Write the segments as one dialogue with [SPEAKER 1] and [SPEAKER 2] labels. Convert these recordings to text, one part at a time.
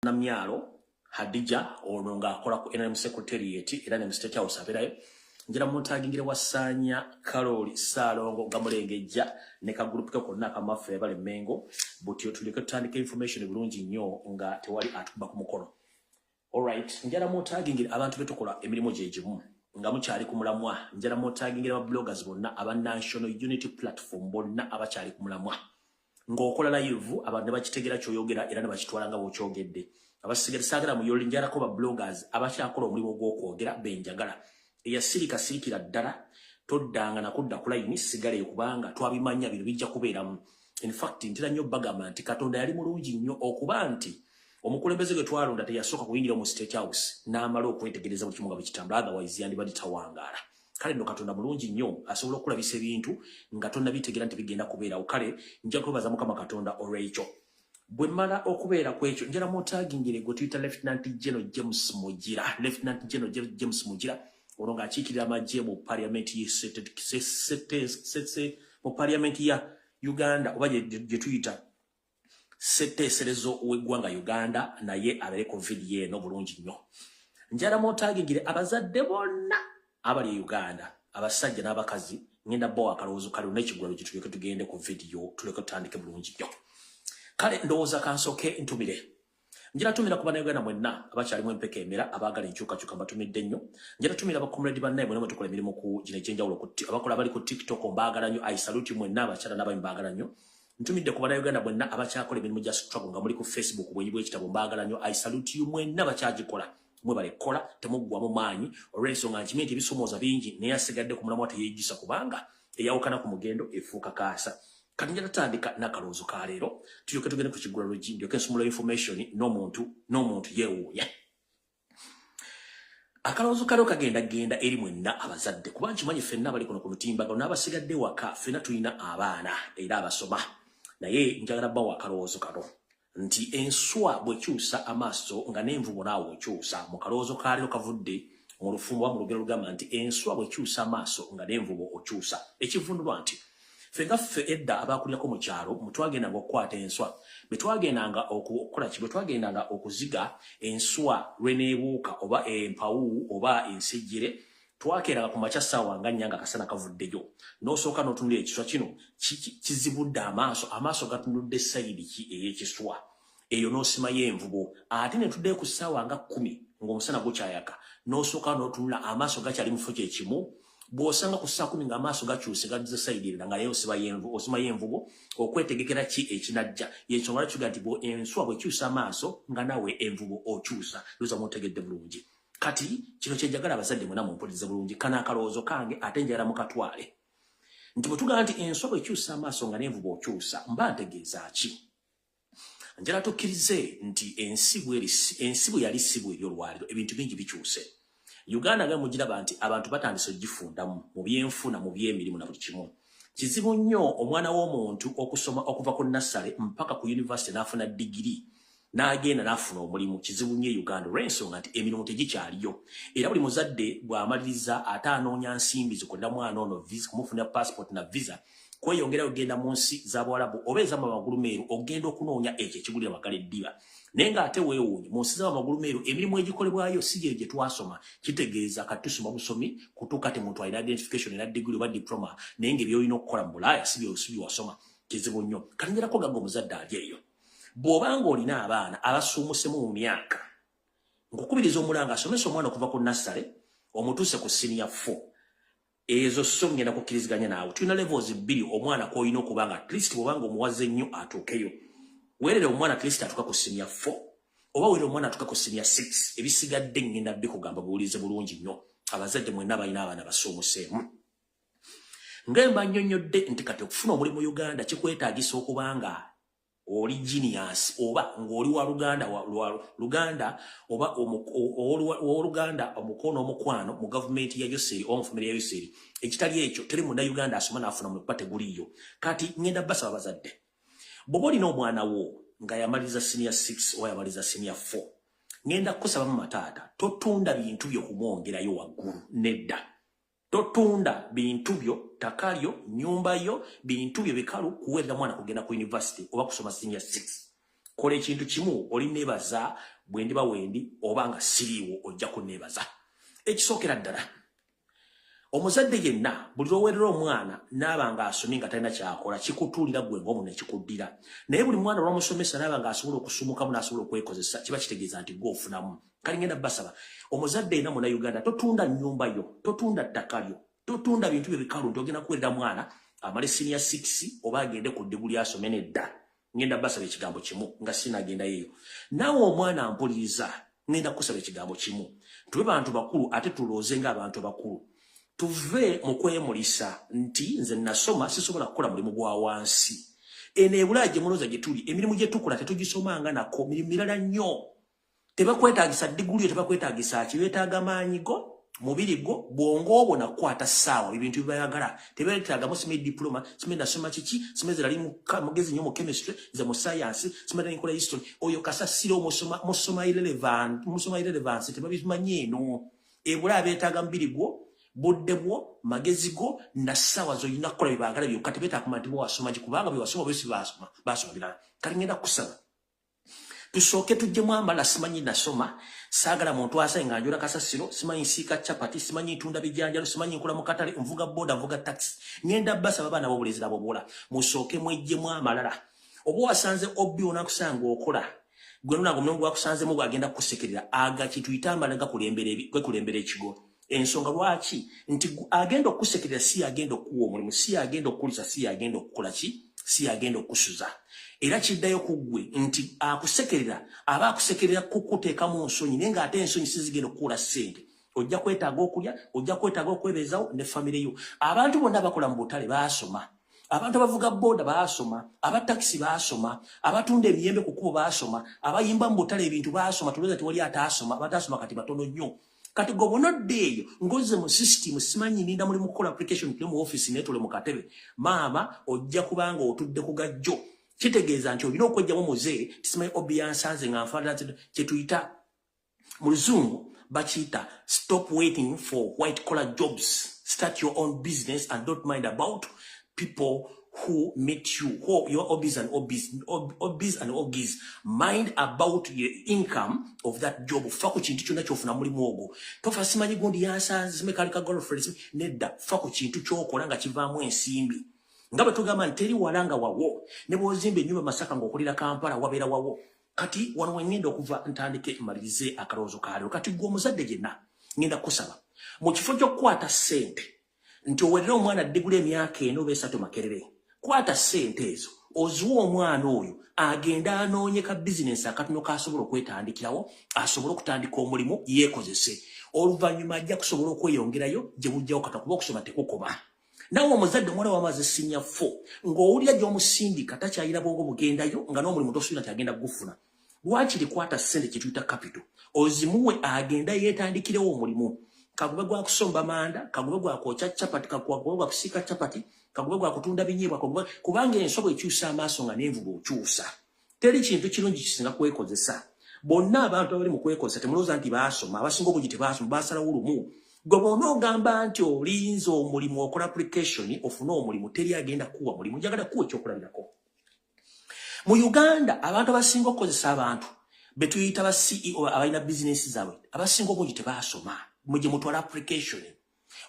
[SPEAKER 1] Namyalo Hadija ono ng'akola ku NRM Secretariat era ne mu State House aberayo njira muntagingire wasanya Karoli Salongo gamulengejja ne ka group ke konna kamafu yabale mengo butyo tulike tutandika information bulungi nnyo nga tewali atuba ku mukono. Alright, njira muntagingire abantu betukola emirimu gyegimu nga mukyali ku mulamwa njira muntagingire ba bloggers bonna aba National Unity Platform bonna abakyali ku mulamwa ng'okola live abantu bakitegera kyoyogera era ne bakitwala nga bw'okyogedde. Abasigala sagala mu yoli njara ko ba bloggers abakyakola omulimu gw'okwogera benjagala eyasirikira ddala toddanga na kudda ku line sigale kubanga twabimanya bino bijja kubeeramu. In fact ntira nnyo bagamba nti Katonda yali mulungi nnyo okuba nti omukulembeze gwe twalonda teyasooka kuyingira mu State House n'amala okwetegereza buli kimu nga bikitambula, otherwise yandibadde tawangaala. Kale no Katonda mulungi nnyo asobola okulabisa ebintu nga tonnabitegera nti bigenda kubeerawo. Kale nja kwebaza Mukama Katonda olw'ekyo. Bwe mmala okubeera kwekyo njala mutagingire gwe tuyita Lieutenant General James Mugira. Lieutenant General James Mugira ono ng'akiikirira amagye mu Parliament mu Parliament ya Uganda oba gye tuyita setteeserezo w'eggwanga Uganda naye abere COVID yeeno bulungi nnyo. Njala mutagingire abazadde bonna abali e Uganda abasajja n'abakazi ngenda bo akalowoozo kali n'ekigwalo gye tuleke tugende ku video tuleke tutandike bulungi nnyo. Kale ndowooza kansooke ntumire. Njira tumira ku bannayuganda mwenna abakyali mu empeka emera abaagala enkyukakyuka mbatumidde nnyo. Njira tumira bakomuledi bannaye mwenna mwe tukola emirimu ku gino egy'enjawulo abakola bali ku TikTok mbaagala nnyo. I salute mwenna abakyala n'abaami mbaagala nnyo. Ntumidde ku bannayuganda mwenna abakyakola emirimu gya struggle nga muli ku Facebook bwenyi bw'ekitabo mbaagala nnyo. I salute you mwenna bakyagikola. Mwe balekola temuggwamu maanyi olw'ensonga nkimanyi nti ebisomooza bingi naye asigadde ku mulamwa teyeejjusa kubanga eyawukana ku mugendo efuuka kaasa. Kati njala tutandika n'akalowoozo ka leero tulyoke tugende ku Kigulalogi ndyoke nsumula information n'omuntu yeewuunya. Akalowoozo kaleero kagenda eri mwenna abazadde kuba nkimanyi ffenna abali kuno ku mutimbagano n'abasigadde waka ffenna tulina abaana era abasoma naye njagala bbawo akalowoozo kano nti enswa bwekyusa amaaso nga n'envubo naawe okyusa. Mu kalowoozo ka leero kavudde mu lufumbo wa mu lugero lugamba nti enswa bwekyusa amaaso nga n'envubo okyusa. Ekivundulwa nti ffe edda abakulyako mu kyalo mutwagendanga okukwata enswa betwagendanga okukola ki betwagendanga okuziga enswa lweneebuuka oba empawu oba ensejjere twakeeranga ku makya ssaawa nga nnya nga kasana kavuddeyo n'osooka n'otunulira ekiswa kino kizibudde amaaso gatunudde sayidi ki ey'ekiswa eyo n'osimayo envubo ate ne tuddeyo ku ssaawa nga 10 ng'omusana gukyayaka n'osooka n'otunula amaaso gakyali mu kifo kye kimu. Bw'osanga ku saa 10 ng'amaaso gakyuse gaddiza sayidi erira nga naye osimayo envubo okwetegekera ki ekinajja. Y'ensonga lwaki tugaa nti enswa bw'ekyusa amaaso nga naawe envubo okyusa. Looza mutegedde bulungi. Kati kino kyenjagala abazadde mwenna mumpulirize bulungi. Kana akalowoozo kange ate njagala mukatwale. Nti bwe tugamba nti enswa bw'ekyusa amaaso nga n'envubo okyusa mba ntegeeza ki? Njala tukkirize nti ensi bwe yali si bw'eryolwaliro ebintu bingi bikyuse. Uganda nga mugiraba nti abantu batandise ogifundamu mu byenfuna mu by'emirimu na buli kimu. Kizibu nnyo omwana w'omuntu okusoma okuva ku nassale mpaka ku university n'afuna digiri n'agenda n'afuna omulimu. Kizibu nnyo Uganda olw'ensonga nti emirimu tegikyaliyo era buli muzadde bw'amaliriza ate anoonya nsimbi zikolera mwana ono visa kumufunira passport na visa kweyongera ogenda mu nsi z'Abawarabu oba ez'amagulu meeru ogenda okunoonya ekyo ekigulira magala eddiba. Naye ng'ate weewuunye mu nsi z'amagulu meeru emirimu egikolebwayo si gye twasoma. Kitegeeza kati tusoma busomi kutuuka temuntu alina identification era digiri oba diploma naye ng'ebyolina okukola mu Bulaaya si by'osoma. Kizibu nnyo. Kati ngerako gagga omuzadde ali eyo bw'obanga olina abaana abasuumusemu mu myaka nkukubiriza omulanga asomesa omwana okuva ku nassale omutuuse ku senior 4 ezo so ngenda kukkiriziganya naawe. Tulina levels 2 omwana kw'olina okuba nga at least bw'obanga omuwaze nnyo atuukeyo. Weerere omwana at least atuuka ku senior 4 oba weerere omwana atuuka ku senior 6 ebisigadde ngenda bikugamba buwulize bulungi nnyo. Abazadde mwenna balina abaana basuumuseemu. Ngemba nnyonnyodde nti kati okufuna omulimu mu Uganda kikwetaagisa okuba nga oli genius oba ng'oli wa Luganda oba Oluganda omukono omukwano mu gavumenti ya Yoseri oba mu famire ya Yoseri. Ekitali ekyo teri munnayuganda asoma n'afuna mu kuba teguliyo. Kati ngenda basaba abazadde bw'oba olina omwana wo nga yamaliriza senior 6 oba yamaliriza senior 4 ngenda kukusaba mu mataata totunda bintu byo kumwongerayo waggulu nedda. Totunda bintu byo takalyo nyumba yo bintu byo bikalu kuweerera mwana kugenda ku university oba kusoma senior 6 kola ekintu kimu oli nebaza bwendi bawendi obanga siriwo ojja kunebaza ekisookera ddala omuzadde yenna buli lwowerera omwana n'abanga asomye nga talina kyakola kikutuulira gwe ng'omu ne kikuddira naye buli mwana olwamusomesa n'abanga asobola okusumukamu n'asobola okwekozesa kiba kitegeeza nti gwe ofunamu kale ngenda basaba omuzadde yenna muna Uganda totunda nnyumba yo totunda ttaka lyo totunda bintu byo bikalu nti ogenda kuwerera mwana amale senior 6 oba agende ku ddiguli asome nedda ngenda basaba ekigambo kimu nga sinagenda yeeyo naawe omwana mpuliriza ngenda kusaba ekigambo kimu tube bantu bakulu ate tulooze ng'abantu bakulu tuve mu kwemulisa nti nze nasoma sisobola kukola mulimu gwa wansi eno ebulaya gye mulooza gye tuli emirimu gye tukola tetugisomanga nako mirimu mirala nnyo tebakwetaagisa ddiguli yo tebakwetaagisa ki beetaaga maanyi go mubiri go bwongo obwo nakwata ssaawa ebintu bibayagala tebeetaagamu sime diploma sime nasoma kiki sime zirali mugezi nnyo mu chemistry ze mu science sime nkola history oyo kasasire musoma irrelevance tebabimanyi eno ebulaya beetaaga mubiri gwo budde bwo magezi go na ssaawa zoyina kukola bibagala byokka tebeetaaga kumanya nti wasoma kubanga byewasoma byosi basoma birala kale ngenda kusaba tusooke tujjemu ambala simanyi nasoma saagala muntu asaye nga njola kasasiro simanyi nsiika chapati simanyi ntunda bijanjalo simanyi nkola mu katale nvuga boda nvuga taxi ngenda basaba abaana b'obulezi nabo bola musooke mwejjemu amalala oba wasanze obbi onakusanga okola gwe nonango mulongo wakusanzemu bwagenda kusekerera aga kituyita amala nga kulembera ekigo ensonga lwaki nti agenda okusekerera si agenda okuwa omulimu si agenda okukulisa si agenda okukola ki si agenda okusuza era kiddayo ku ggwe nti akusekerera aba akusekerera kukuteekamu nsonyi naye ng'ate ensonyi sizigenda okukuula ssente ojja kwetaaga okulya ojja kwetaaga okwebeezawo ne famire yo abantu bonna abakola mu butale baasoma abantu abavuga boda baasoma abatakisi baasoma abatunda emiyembe ku kkubo baasoma abayimba mu butale ebintu baasoma tulowooza tewali ataasoma abataasoma kati batono nnyo kati gobonodde eyo ngoze mu system simanyi ninda muli mukola application tuli mu office netole mu katebe maama ojja kubanga otudde ku gajjo kitegeeza nti olina okwejjamu muze tisimanyi obi yansanze nga nfaanana kye tuyita mu luzungu bakiyita stop waiting for white collar jobs start your own business and don't mind about people who meet you, who your hobbies and hobbies, mind about your income of that job. Fako chintu chona chofuna mulimu ogwo. Tofa simanyi gundi yansanze simekalika girlfriend nedda fako chintu chokola nga kivaamu ensimbi. Ngaba tugamba nteri walanga wawo ne bozimbe nyumba Masaka ng'okulira Kampala wabeera wawo. Kati wano wengenda okuva ntandike malirize akaloozo kalyo. Kati gwe omuzadde yenna ngenda kusaba mu kifo ky'okukwata ssente nti owerera omwana ddigula emyaka eno oba 3 Makerere. Kwata ssente ezo ozuwa omwana oyo agenda anoonye ka bizinesi akatono k'asobola okwetandikirawo asobola okutandika omulimu yeekozese oluvannyuma ajja kusobola okweyongerayo gye bujjawo kata kuba okusoma tekukoma. Nawe omuzadde omwana wamaze senior 4 ng'owulira gy'omusindika takyayira bwongo bugendayo nga n'omulimu tosuubira nti agenda gufuna. Lwaki likwata ssente kye tuyita capital ozimuwe agenda yeetandikirewo omulimu kagube gwa kusomba manda kagube gwa kwokya chapati kagube gwa kusiika chapati kagube gwa kutunda binyeebwa kubanga ensobo ekyusa amaaso nga n'envuga okyusa. Teri kintu kirungi kisinga kwekozesa. Bonna abantu abali mu kwekozesa temulowooza nti baasoma abasinga obungi tebaasoma baasalawo lumu. Gwe bw'ona ogamba nti olinza omulimu okola application ofuna omulimu teri agenda kuwa mulimu njagala kuwa ekyokulabirako. Mu Uganda abantu abasinga okukozesa abantu be tuyita ba CEO abalina bizinesi zaabwe abasinga obungi tebaasoma mujye mutwala application.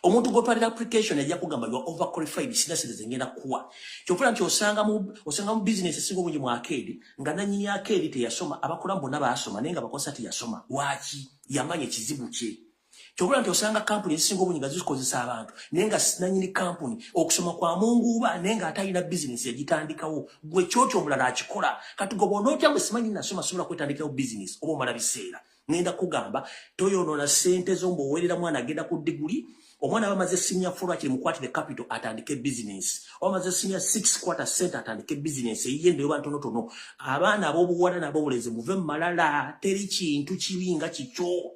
[SPEAKER 1] Omuntu gotwalira application ajja kugamba you are overqualified sinaseze ngenda kuwa. Kyokula nti osanga mu business singo bungi mu arcade nga nanyini arcade teyasoma abakola mbona baasoma nenga bakosa teyasoma waki yamanye kizibu kye. Kyokula nti osanga company singo bungi gazikozesa abantu nenga nanyini company okusoma kwa munguba nenga atayina business yagitandikawo gwe kyokyo omulala akikola kati gobono kyangwe simanyi nasoma sobola kwetandikawo business oba omala biseera. Ngenda kugamba toyonoona ssente zo mbowerera mwana agenda ku diguli omwana bamaze senior 4 akiri mukwatire capital atandike business bamaze senior 6 quarter center atandike business eyende yoba ntonotono abaana ab'obuwala n'ab'obulezi muve mu malala teri kintu kibinga kikyo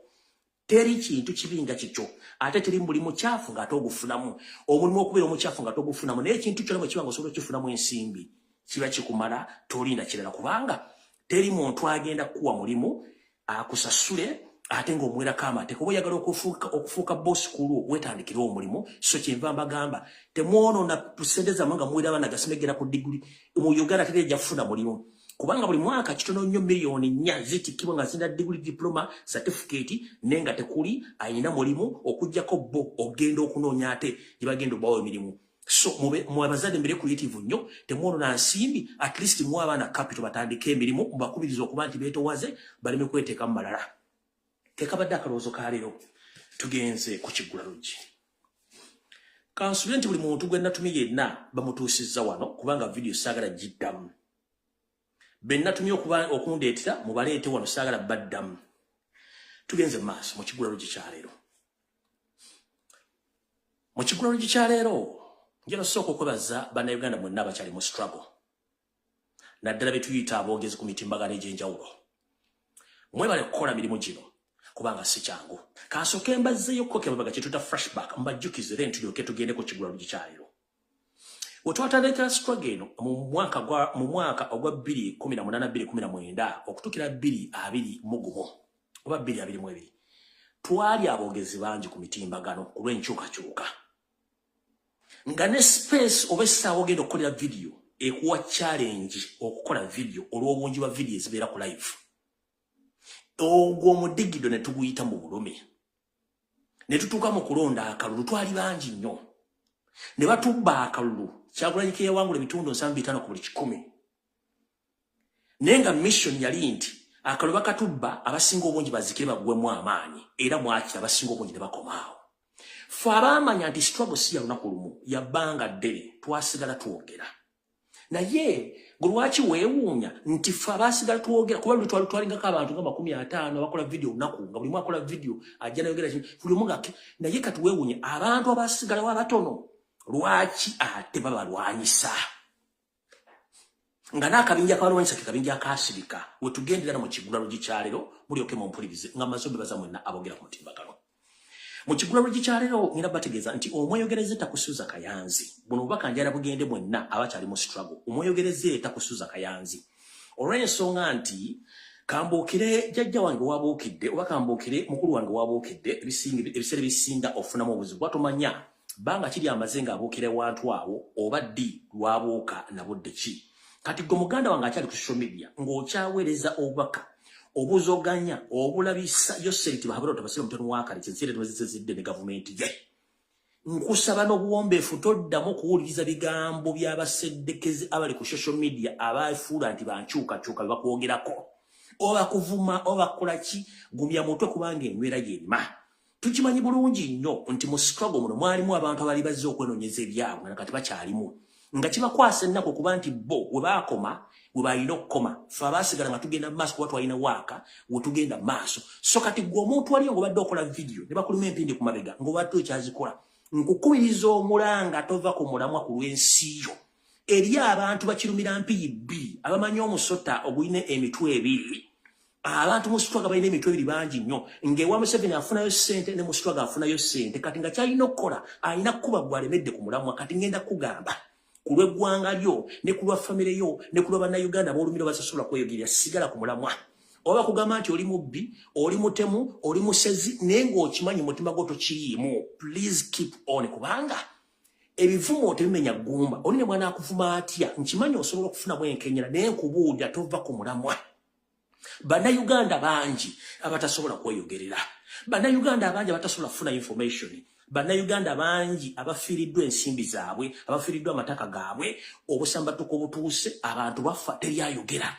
[SPEAKER 1] ate teri mulimu kyafu nga togufunamu omulimu okubeera omukyafu nga togufunamu naye ekintu kyonna bwe kiba nga osobola kifunamu ensimbi kiba kikumala tolinda kirala kubanga teri muntu agenda kuwa mulimu akusasule ate ng'omuwera kama kuba oyagala okufuuka boss kulu wetandikira omulimu so kyenva mbagamba temwonoona ssente zammwe nga muwera abaana gasemegera ku diguli mu Uganda teri ejja kufuna mulimu kubanga buli mwaka kitono nnyo miliyoni 4 zitikibwa nga zina degree diploma certificate nenga tekuli ayina mulimu okujjako bo ogenda okunoonya ate gibagenda bawo emirimu. So mwabazade mbere creative nnyo temuono na nsimbi at least mwabana capital batandike emirimu mbakubiriza okuba nti beetowaze baleme kweteeka malala. Tekabadde akaloozo ka leero tugenze ku Kigulalogi. Kansulenti buli muntu gwe natumye yenna bamutuusizza wano kubanga video saagala giddamu. Benna tumye okuba okundeetera mubaleete wano saagala baddamu. Tugenze maaso mu Kigulalogi kya leero. Mu Kigulalogi kya leero njala soko okwebaza bannayuganda mwenna abakyali mu struggle. Naddala be tuyita aboogezi ku mitimbagano egy'enjawulo. Mwebale kukola mirimu gino kubanga si kyangu. Kansooke mbazzeeyo koke babaga kye tuta flashback mbajjukize then tulyoke tugende ku Kigulalogi kya leero. Wetwatandika struggle eno mu mwaka ogwa 2018-2019 okutukira 2021 oba 2022 twali aboogezi bangi ku mitimbagano ku lw'enkyukakyuka. Nga ne space obessa ogenda okukolera video ekuwa challenge okukola video olw'obungi bwa video ezibeera ku live. Ogwo omudigido ne tuguyita mu bulumi. Ne tutuuka mu kulonda akalulu twali bangi nnyo. Ne batubba akalulu Kyagulanyi ke yawangula ebitundu 75 ku buli 100. Nenga mission yali nti akalulu bakatubba abasinga obungi bazikire bagwemu amaanyi era mwaki abasinga obungi ne bakomaawo. Faramanya nti struggle si ya lunaku lumu yabbanga ddene twasigala twogera. Naye gulwaki weewuunya nti ffe abasigala twogera kuba luli twalingako abantu nga 50 abakola video lunaku nga buli mwakola video ajja nayogera buli omu naye kati weewuunya abantu abasigalawo abatono lwaki ate babalwanyisa. Nga n'akabinja kabalwanyisa ke kabinja akaasirika wetugendera mu Kigulalogi kya leero mulyoke mumpulirize nga mazombe baza mwenna aboogera ku mutimbagano. Mu Kigulalogi kya leero ngenda bategeeza nti omweyogereze takusuuza kayanzi. Buno bubaka njala bugende mwenna abakyali mu struggle. Omweyogereze takusuuza kayanzi. Olw'ensonga nti kambuukire jjajja wange wabuukidde oba kambuukire mukulu wange wabuukidde ebiseera ebisinga ofunamu obuzibu bwatomanya banga kiri amazenga abuukire wantu awo oba ddi lwabuuka na budde ki. Kati gwe muganda wange akyali ku social media ng'okyaweereza obubaka obuzoganya obulabisa Yoseri tibahabula tabasira mutano wakali kyensire tubazizidde ne gavumenti ye. Nkusaba n'obuwombeefu toddamu kuwuliriza bigambo by'abaseddekezi abali ku social media abaafuula nti bankyukakyuka bye bakwogerako oba kuvuma oba kukola ki gumya mutwe kubanga enywera y'erima. Tukimanyi bulungi nnyo nti mu struggle muno mwalimu abantu abali bazze okwenoonyeza ebyabwe na kati bakyalimu nga kibakwasa ennaku okuba nti bo we baakoma we balina okukoma ffe abaasigala nga tugenda mu maaso kuba twalina waaka we tugenda mu maaso. So kati gwe omuntu aliyo ng'obadde okola video ne bakuluma empindi ku mabega ng'obadde okyazikola nkukubiriza omulanga tova ku mulamwa ku lw'ensi yo eri abantu bakirumira mpiyi bbiri abamanyi omusota ogulina emitwe ebiri. Abantu mu struggle balina emitwe ebiri bangi nnyo ng'ewa Museveni afunayo ssente ne mu struggle afunayo ssente kati nga kyalina okukola alina kuba gwalemedde ku mulamwa. Kati ngenda kugamba ku lw'eggwanga lyo ne ku lwa famire yo ne ku lwa bannayuganda b'olumiro basasobola kweyogerera sigala ku mulamwa. Oba kugamba nti oli mubbi oli mutemu oli musezi naye ng'okimanyi mutima gwo tokiriimu. Please keep on kubanga ebivumo tebimenya ggumba. Oli ne mwana akuvuma atya nkimanyi osobola okufunamu enkenyera naye nkubuulira tova ku mulamwa. Bannayuganda bangi abatasobola kweyogerera. Bannayuganda bangi abatasobola kufuna information. Bannayuganda bangi abafiiriddwa ensimbi zaabwe abafiiriddwa amataka gaabwe obusambatuko obutuuse abantu bafa teryayogera.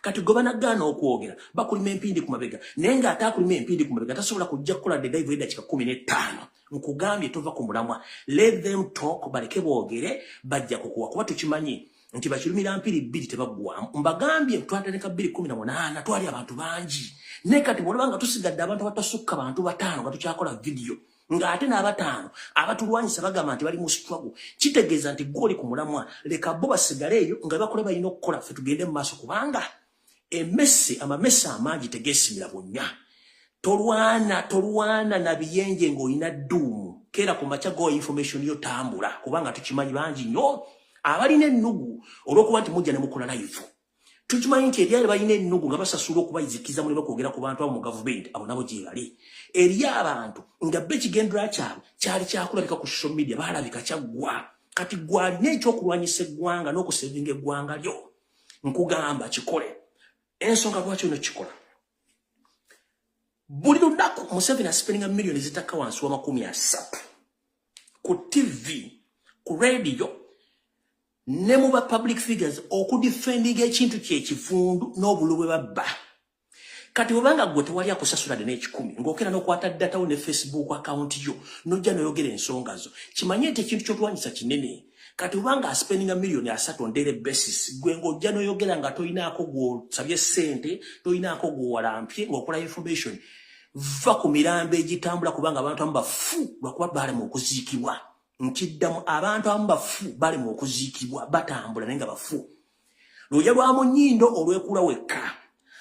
[SPEAKER 1] Kati gwe banagaana okwogera bakulima empindi ku mabega naye ng'ate akulima empindi ku mabega tasobola kujja kukola dedaivu edakika 15. Nkugambye tova ku mulamwa. Let them talk baleke boogere bajja kukuwa kuba tukimanyi nti bakirumira mpiri bbiri tebaggwamu. Mbagambye twatandika 2018 twali abantu bangi naye kati bw'olaba nga tusigadde abantu abatasukka bantu 5 nga tukyakola video ng'ate n'abataano abatulwanyisa bagamba nti bali mu struggle kitegeeza nti gw'oli ku mulamwa leka bo basigale eyo nga bakole balina okukola ffe tugende mu maaso kubanga amamesi amangi tegeesimira bunnya. Tolwana na biyenje ng'olina dduumu keera ku makya go information yo tambula kubanga tukimanyi bangi nnyo abalina ennugu olw'okuba nti mujja ne mukola live. Tukimanyi nti eri balina ennugu nga basasula okubayizikiza mu ne bakwogera ku bantu abo mu gavumenti abo nabo gye bali. Eri abantu nga be ekigendera kyabwe kyali kyakulabika ku social media baalabika kyaggwa. Kati gwalina ekyokulwanyisa eggwanga n'okusevinga eggwanga lyo. nkugamba kikole ensonga lwaki ono kikola buli lunaku Museveni aspendinga millions zitaka wansi wa 30 ku TV ku radio ne mu ba public figures okudefendinga ekintu kyekivundu n'obulubwe babba kati obanga gwe tewali akusasula dene 10 ngokera n'okwata data ne Facebook account yo nojja noyogera ensonga zo kimanye nti ekintu ky'otwanyisa kinene kati obanga aspendinga millions 3 on daily basis gwe ngojja noyogera nga toyinaako gw'osabye ssente toyinaako gw'owalampye ng'okola information va ku mirambo egitambula kubanga abantu abamu bafu lwakuba bali mu okuziikibwa nkiddamu abantu abamu bafu bali mu okuziikibwa batambula naye nga bafu lujja lwa mu nnyindo olwekula wekka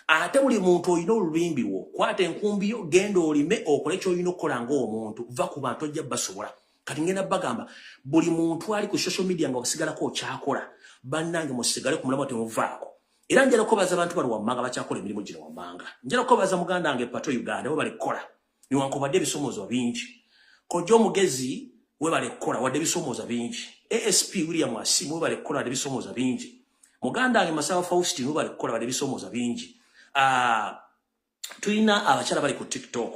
[SPEAKER 1] ate buli muntu olina olubimbi lwo kwata enkumbi yo genda olime okole ky'olina okukola ng'omuntu va ku bantu ojja basobola kati ngenda bagamba buli muntu ali ku social media nga okusigalako okyakola bannange musigale ku mulamwa temuvaako era njala kubaza abantu bali wammanga bakyakola emirimu gino wammanga njala kubaza muganda wange pato Uganda we bali kola niwankubadde ebisomozo bingi kojja omugezi we bali kola wadde ebisomozo bingi ASP William Asimu we bali kola wadde ebisomozo bingi muganda wange Masawa Faustin we bali kola wadde ebisomozo bingi tulina abakyala bali ku TikTok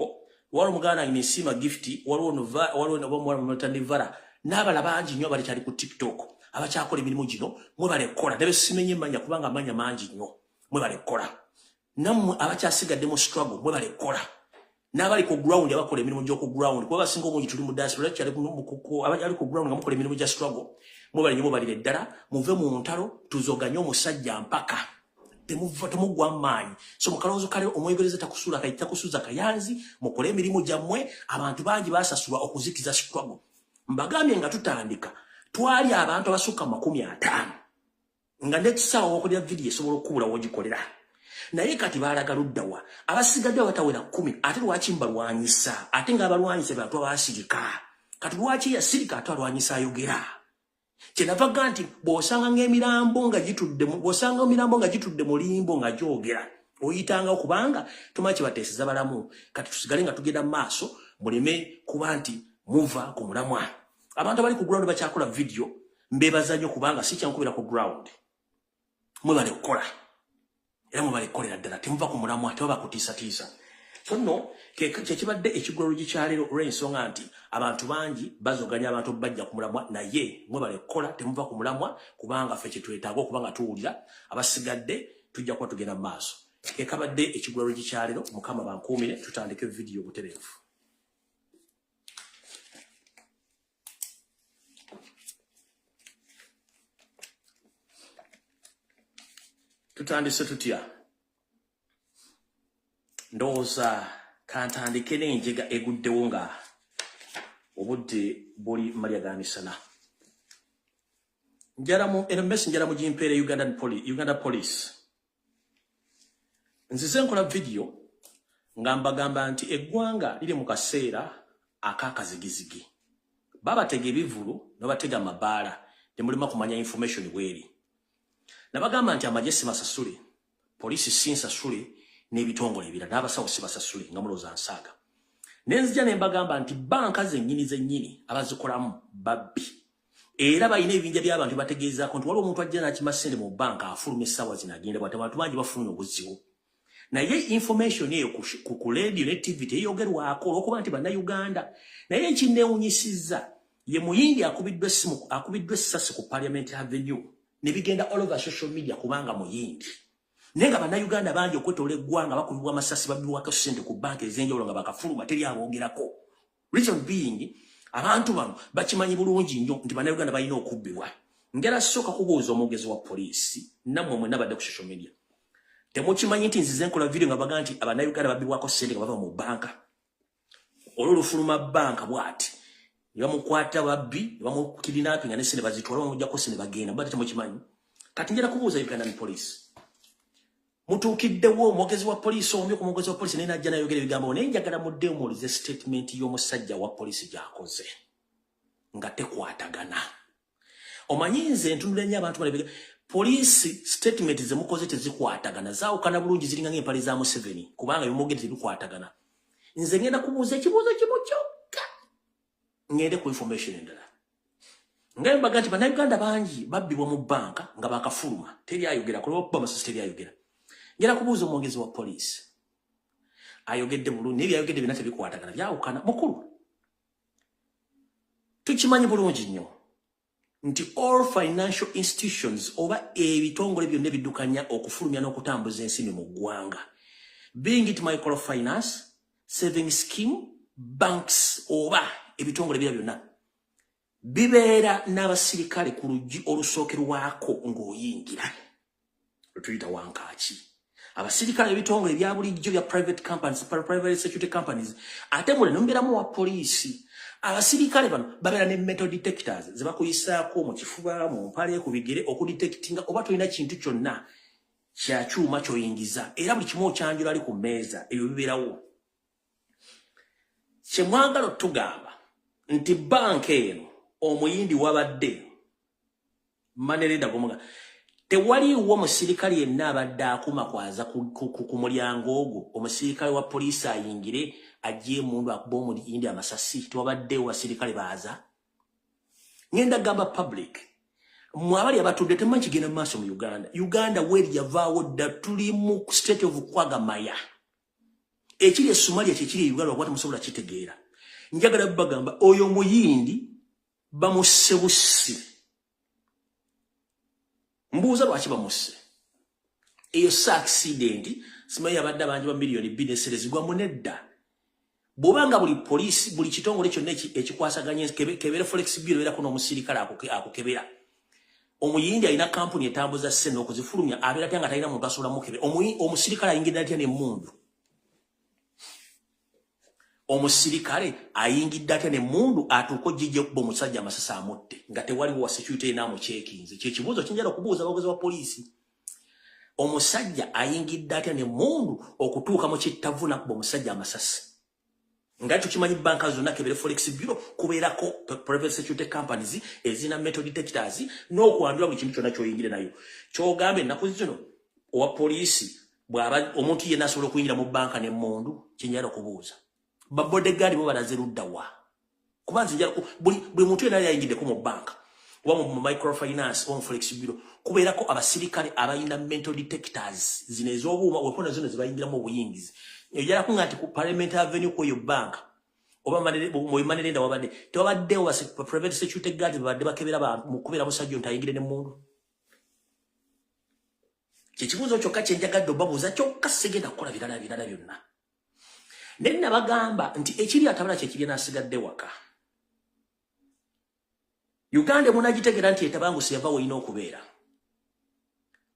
[SPEAKER 1] waliwo muganda wange Nisima Gift waliwo nabamwala Mutandivara n'abala bangi nnyo bali kyali ku TikTok abakyakola emirimu gino mwe balekola nabe simenye manya kubanga amanya mangi nnyo mwe balekola nammwe abakyasigadde mu struggle mwe balekola n'abali ku ground abakola emirimu gy'oku ground kuba basinga omungi tuli mu diaspora kyali abali ku ground nga mukola emirimu gya struggle mwe bali nnyo balire ddala muve mu ntalo tuzoganye omusajja mpaka temugwa amaanyi so mukalowoozo kale omwegereza takusula kayita kusuza kayanzi mukole emirimu gyammwe abantu bangi basasulwa okuzikiza struggle mbagambye nga tutandika twali abantu abasukka 50 nga nekisawo okulya video esobola okubula wogikolera naye kati baalaga luddawa abasigadde batawera 10 ate lwaki mbalwanyisa ate nga abalwanyisa bantu abasirika kati lwaki yasirika ate alwanyisa ayogera kyenavaga nti bw'osanga ng'emirambo nga gitudde mu limbo nga gyogera oyitanga okubanga tumanyi kibateeseza balamu kati tusigale nga tugenda mu maaso muleme kuba nti muva ku mulamwa abantu abali ku ground bakyakola video mbebaza nnyo kubanga si kyankubira ku ground mwe bali kukola era mwe bali kukolera ddala temuva ku mulamwa tebaba kutiisatiisa so nno kyekibadde ekigololo gikyaleero olw'ensonga nti abantu bangi bazoganya abantu bajja ku mulamwa naye mwe bali kukola temuva ku mulamwa kubanga ffe kyetwetaaga okuba nga tuwulira abasigadde tujja kuba tugenda mu maaso kekabadde ekigololo gikyaleero mukama bankuumire tutandike video obutereevu. Tutandise tutya ndowooza kantandike n'enjega eguddewo nga obudde buli malya ga misana Endobesu njala mu jimpeere Uganda Police nzize nkola video nga mbagamba nti eggwanga liri mu kaseera ak'akazigizigi babatega ebivulu n'obatega amabaala temulima kumanya information bweri nabagamba nti amagye si masasule polisi si nsasule n'ebitongole ebirala n'abasawo si basasule nga mulowooza nsaaga nenzija ne mbagamba nti banka zennyini abazikolamu babbi era balina ebinja by'abantu bategeezaako nti waliwo omuntu ajja n'akima ssente mu banka afuluma essaawa zino agenda bwate abantu bangi bafunye obuzibu naye information eyo ku radio ne TV teyogerwako olw'okuba nti bannayuganda naye ekinneewunyisizza ye muyindi akubiddwa essasi ku Parliament Avenue ne bigenda all over social media kubanga muyindi naye nga bannayuganda bangi okwetoola eggwanga bakubibwa amasasi babiwako ssente ku banka ez'enjawulo nga bakafuluma teri aboogerako reason being abantu bano bakimanyi bulungi nnyo nti bannayuganda balina okubbibwa ngera sooka kubuuza omwogezi wa poliisi nammwe mwenna badde ku social media temukimanyi nti nzize nkola video nga baga nti abannayuganda babbibwako ssente nga bava mu banka olw'olufuluma banka bw'ati ne bamukwata babbi ne bamukidinappinga ne ssente bazitwala bamuggyako ssente bagenda bate temukimanyi kati njala kubuuza Uganda Police mutuukiddewo omwogezi wa poliisi ombi ku mwogezi wa poliisi naye najja nayogera ebigambo naye njagala mudde omuwulize statement y'omusajja wa poliisi gy'akoze nga tekwatagana omanyi nze ntunula nnyo abantu bali poliisi statement ze mukoze tezikwatagana zaawukana bulungi ziringa ng'empale za Museveni kubanga bimwogedde tebikwatagana nze ngenda kubuuza ekibuuzo kimu kyokka ngende ku information endala Ngemba gati bannayuganda bangi babbibwa mu banka nga bakafuluma teri ayogera kuloba amasasi teri ayogera ngera kubuuza omwongezi wa police ayogedde bulungi nebi ayogedde bina tebikwatagana byawukana mukulu tukimanyi bulungi nnyo nti all financial institutions oba ebitongole byonna ebiddukanya okufulumya n'okutambuza ensimbi mu ggwanga being it microfinance saving scheme banks oba ebitongole byonna bibeera n'abasirikale ku luggi olusookerwako ng'oyingira lutuyita wankaki abasirikale ebitongole ebya bulijjo bya private companies private security companies ate mule nombeeramu wa poliisi abasirikale bano babeera ne metal detectors ze bakuyisaako mu kifuba mu mpale ku bigere okudetectinga oba tolina kintu kyonna kya kyuma ky'oyingiza era buli kimu okyanjula ali ku mmeeza ebyo bibeerawo kye mwagala tugamba nti banka eno omuyindi wabadde manerenda gomuga tewaliwo omusirikale yenna abadde akuma kwaza ku mulyango ogwo omusirikale wa poliisi ayingire ajje mundu akuba omuyindi amasasi tewabaddewo basirikale baaza ngenda gamba public mwabali abatudde temanyi kigenda mu maaso mu Uganda weri yavaawo dda tuli mu state of kwagamaya ekiri e Somalia kyekiri e Uganda wakwata musobola kitegeera njagala bagamba oyo muyindi bamusse bussi mbuuza lwaki bamusse eyo sa accident simanyi abadde abangi ba miliyoni business gwa munedda bw'obanga buli poliisi buli kitongole kyonna ekikwasaganya kebere flexible beera kuno omusirikale akukebera omuyindi alina kampuni etambuza ssente okuzifulumya abeera atya nga talina muntu asobola mukebera omusirikale ayingidde atya n'emmundu omusirikale ayingidde atya n'emmundu atuuka ojjijja okuba omusajja amasasi amutte nga tewaliwo wa security enaamucekinze kyekibuuzo kinjala okubuuza abakozi ba poliisi omusajja ayingidde atya n'emmundu okutuuka mu kittavu nakuba omusajja amasasi nga tukimanyi banka zonna kebere forex bureau kubeerako private security companies ezina metal detectors n'okwandula buli kintu kyonna ky'oyingire nayo ky'ogamba ennaku zino owa poliisi bw'aba omuntu yenna asobola okuyingira mu banka n'emmundu kinjala okubuuza babodegaadi bo balaze ludda wa kuba nze njala buli muntu yenna yayingiddeko mu banka oba mu microfinance oba mu forex bureau kubeerako abasirikale abayina mental detectors zino ez'obuuma wepona zino zebayingiramu obuyingizi ojala kunga nti ku Parliament Avenue kweyo bank oba manerenda wabadde tewabaddewo private security guards babadde bakebera bantu mu kubeera musajja ontayingire n'emmundu kyekibuuzo kyokka kyenjagadde obabuuza kyokka sigenda kukola birala byonna naye nabagamba nti ekiri atabala kyekiri n'asigadde waka Uganda munagitegeera nti etabanguse yava woyina okubeera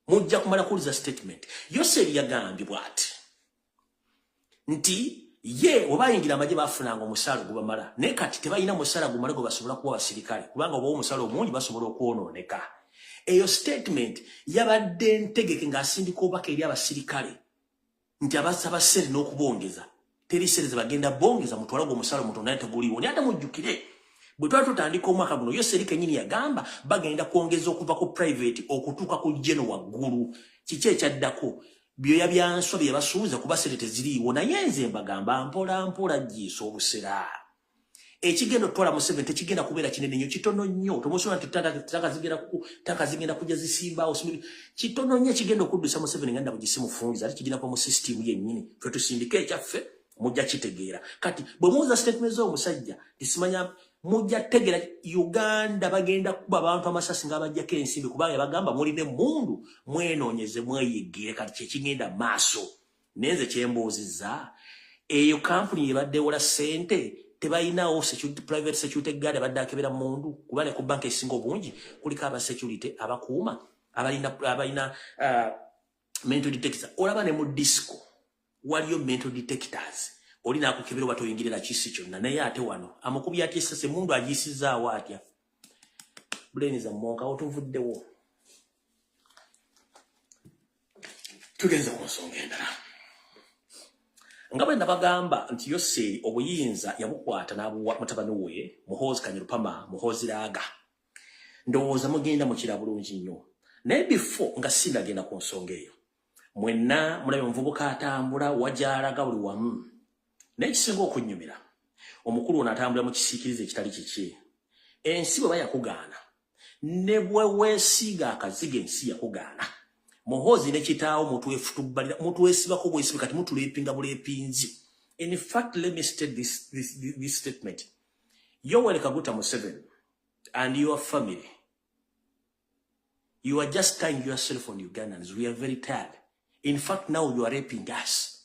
[SPEAKER 1] mujja kumala kuwuliza statement Yoseri yagambye bw'ati nti ye obayingira amagye bafunanga omusaala gubamala naye kati tebalina musaala gumale gwe basobola kuwa abasirikale kubanga oba omusaala omungi basobola okwonooneka eyo statement yabadde ntegeke ng'asindika obubaka eri abasirikale nti abasaba ssente n'okubongeza teri ssente ze bagenda bongeza mutwala gwe omusaala omutono naye teguliwo naye ate mujjukire bwe twali tutandika omwaka guno Yoseri kennyini yagamba bagenda kwongeza okuva ku private okutuuka ku geno waggulu kiki ekyaddako byoya byanswa bye basuubiza kuba ssente teziriiwo naye nze mbagamba mpola jiisa obusera ekigenda otwala mu 7 tekigenda kubeera kinene nnyo kitono nnyo tomusobola nti taka zigenda kujja zisimbaawo kitono nnyo ekigenda okuddusa mu 7 nga ndabo gisimufungiza ate kigenda kuba mu system yennyini ffe tusindika ekyaffe mujja kitegeera kati bwe muwuza statement z'omusajja tisimanya mujja tegeera Uganda bagenda kuba abantu amasasi ng'abajjako ensimbi kubanga bagamba mulina emmundu mwenoonyeze mweyigire kati kyekigenda maaso nenze kyembuuzizza eyo kampuni yebaddewola ssente tebalinawo private security guard abadde akebera mundu kuba ne ku banka esinga obungi kuliko aba security abakuuma abalina mental detectors olaba ne mu disco waliyo mental detectors olina akukebera oba toyingire na kisi kyonna naye ate wano amukubi atya essase mundu agiisizaawo atya buleni za mmonkawo tuvuddewo tugenze ku nsonga endala nga bwe nabagamba nti Yoseri obuyinza yabukwata n'abuwa mutabani we Muhoozi Kanyerupama Muhoozi Laaga ndowooza mugenda mukira bulungi nnyo naye before nga sindagenda ku nsonga eyo mwenna mulabe omuvubuka atambula wajalaga buli wamu naye kisinga okunyumira omukulu ono atambula mu kisiikirize ekitali kiki ensi bwe bayakugaana ne bwe weesiga akaziga ensi yakugaana. Muhoozi ne kitaawo mutu weesibako bwesibi kati mutuleepinga buleepinzi. In fact, let me state this statement. Yoweri Kaguta Museveni and your family, you are just tying yourself on Ugandans. We are very tired. In fact, now you are raping us.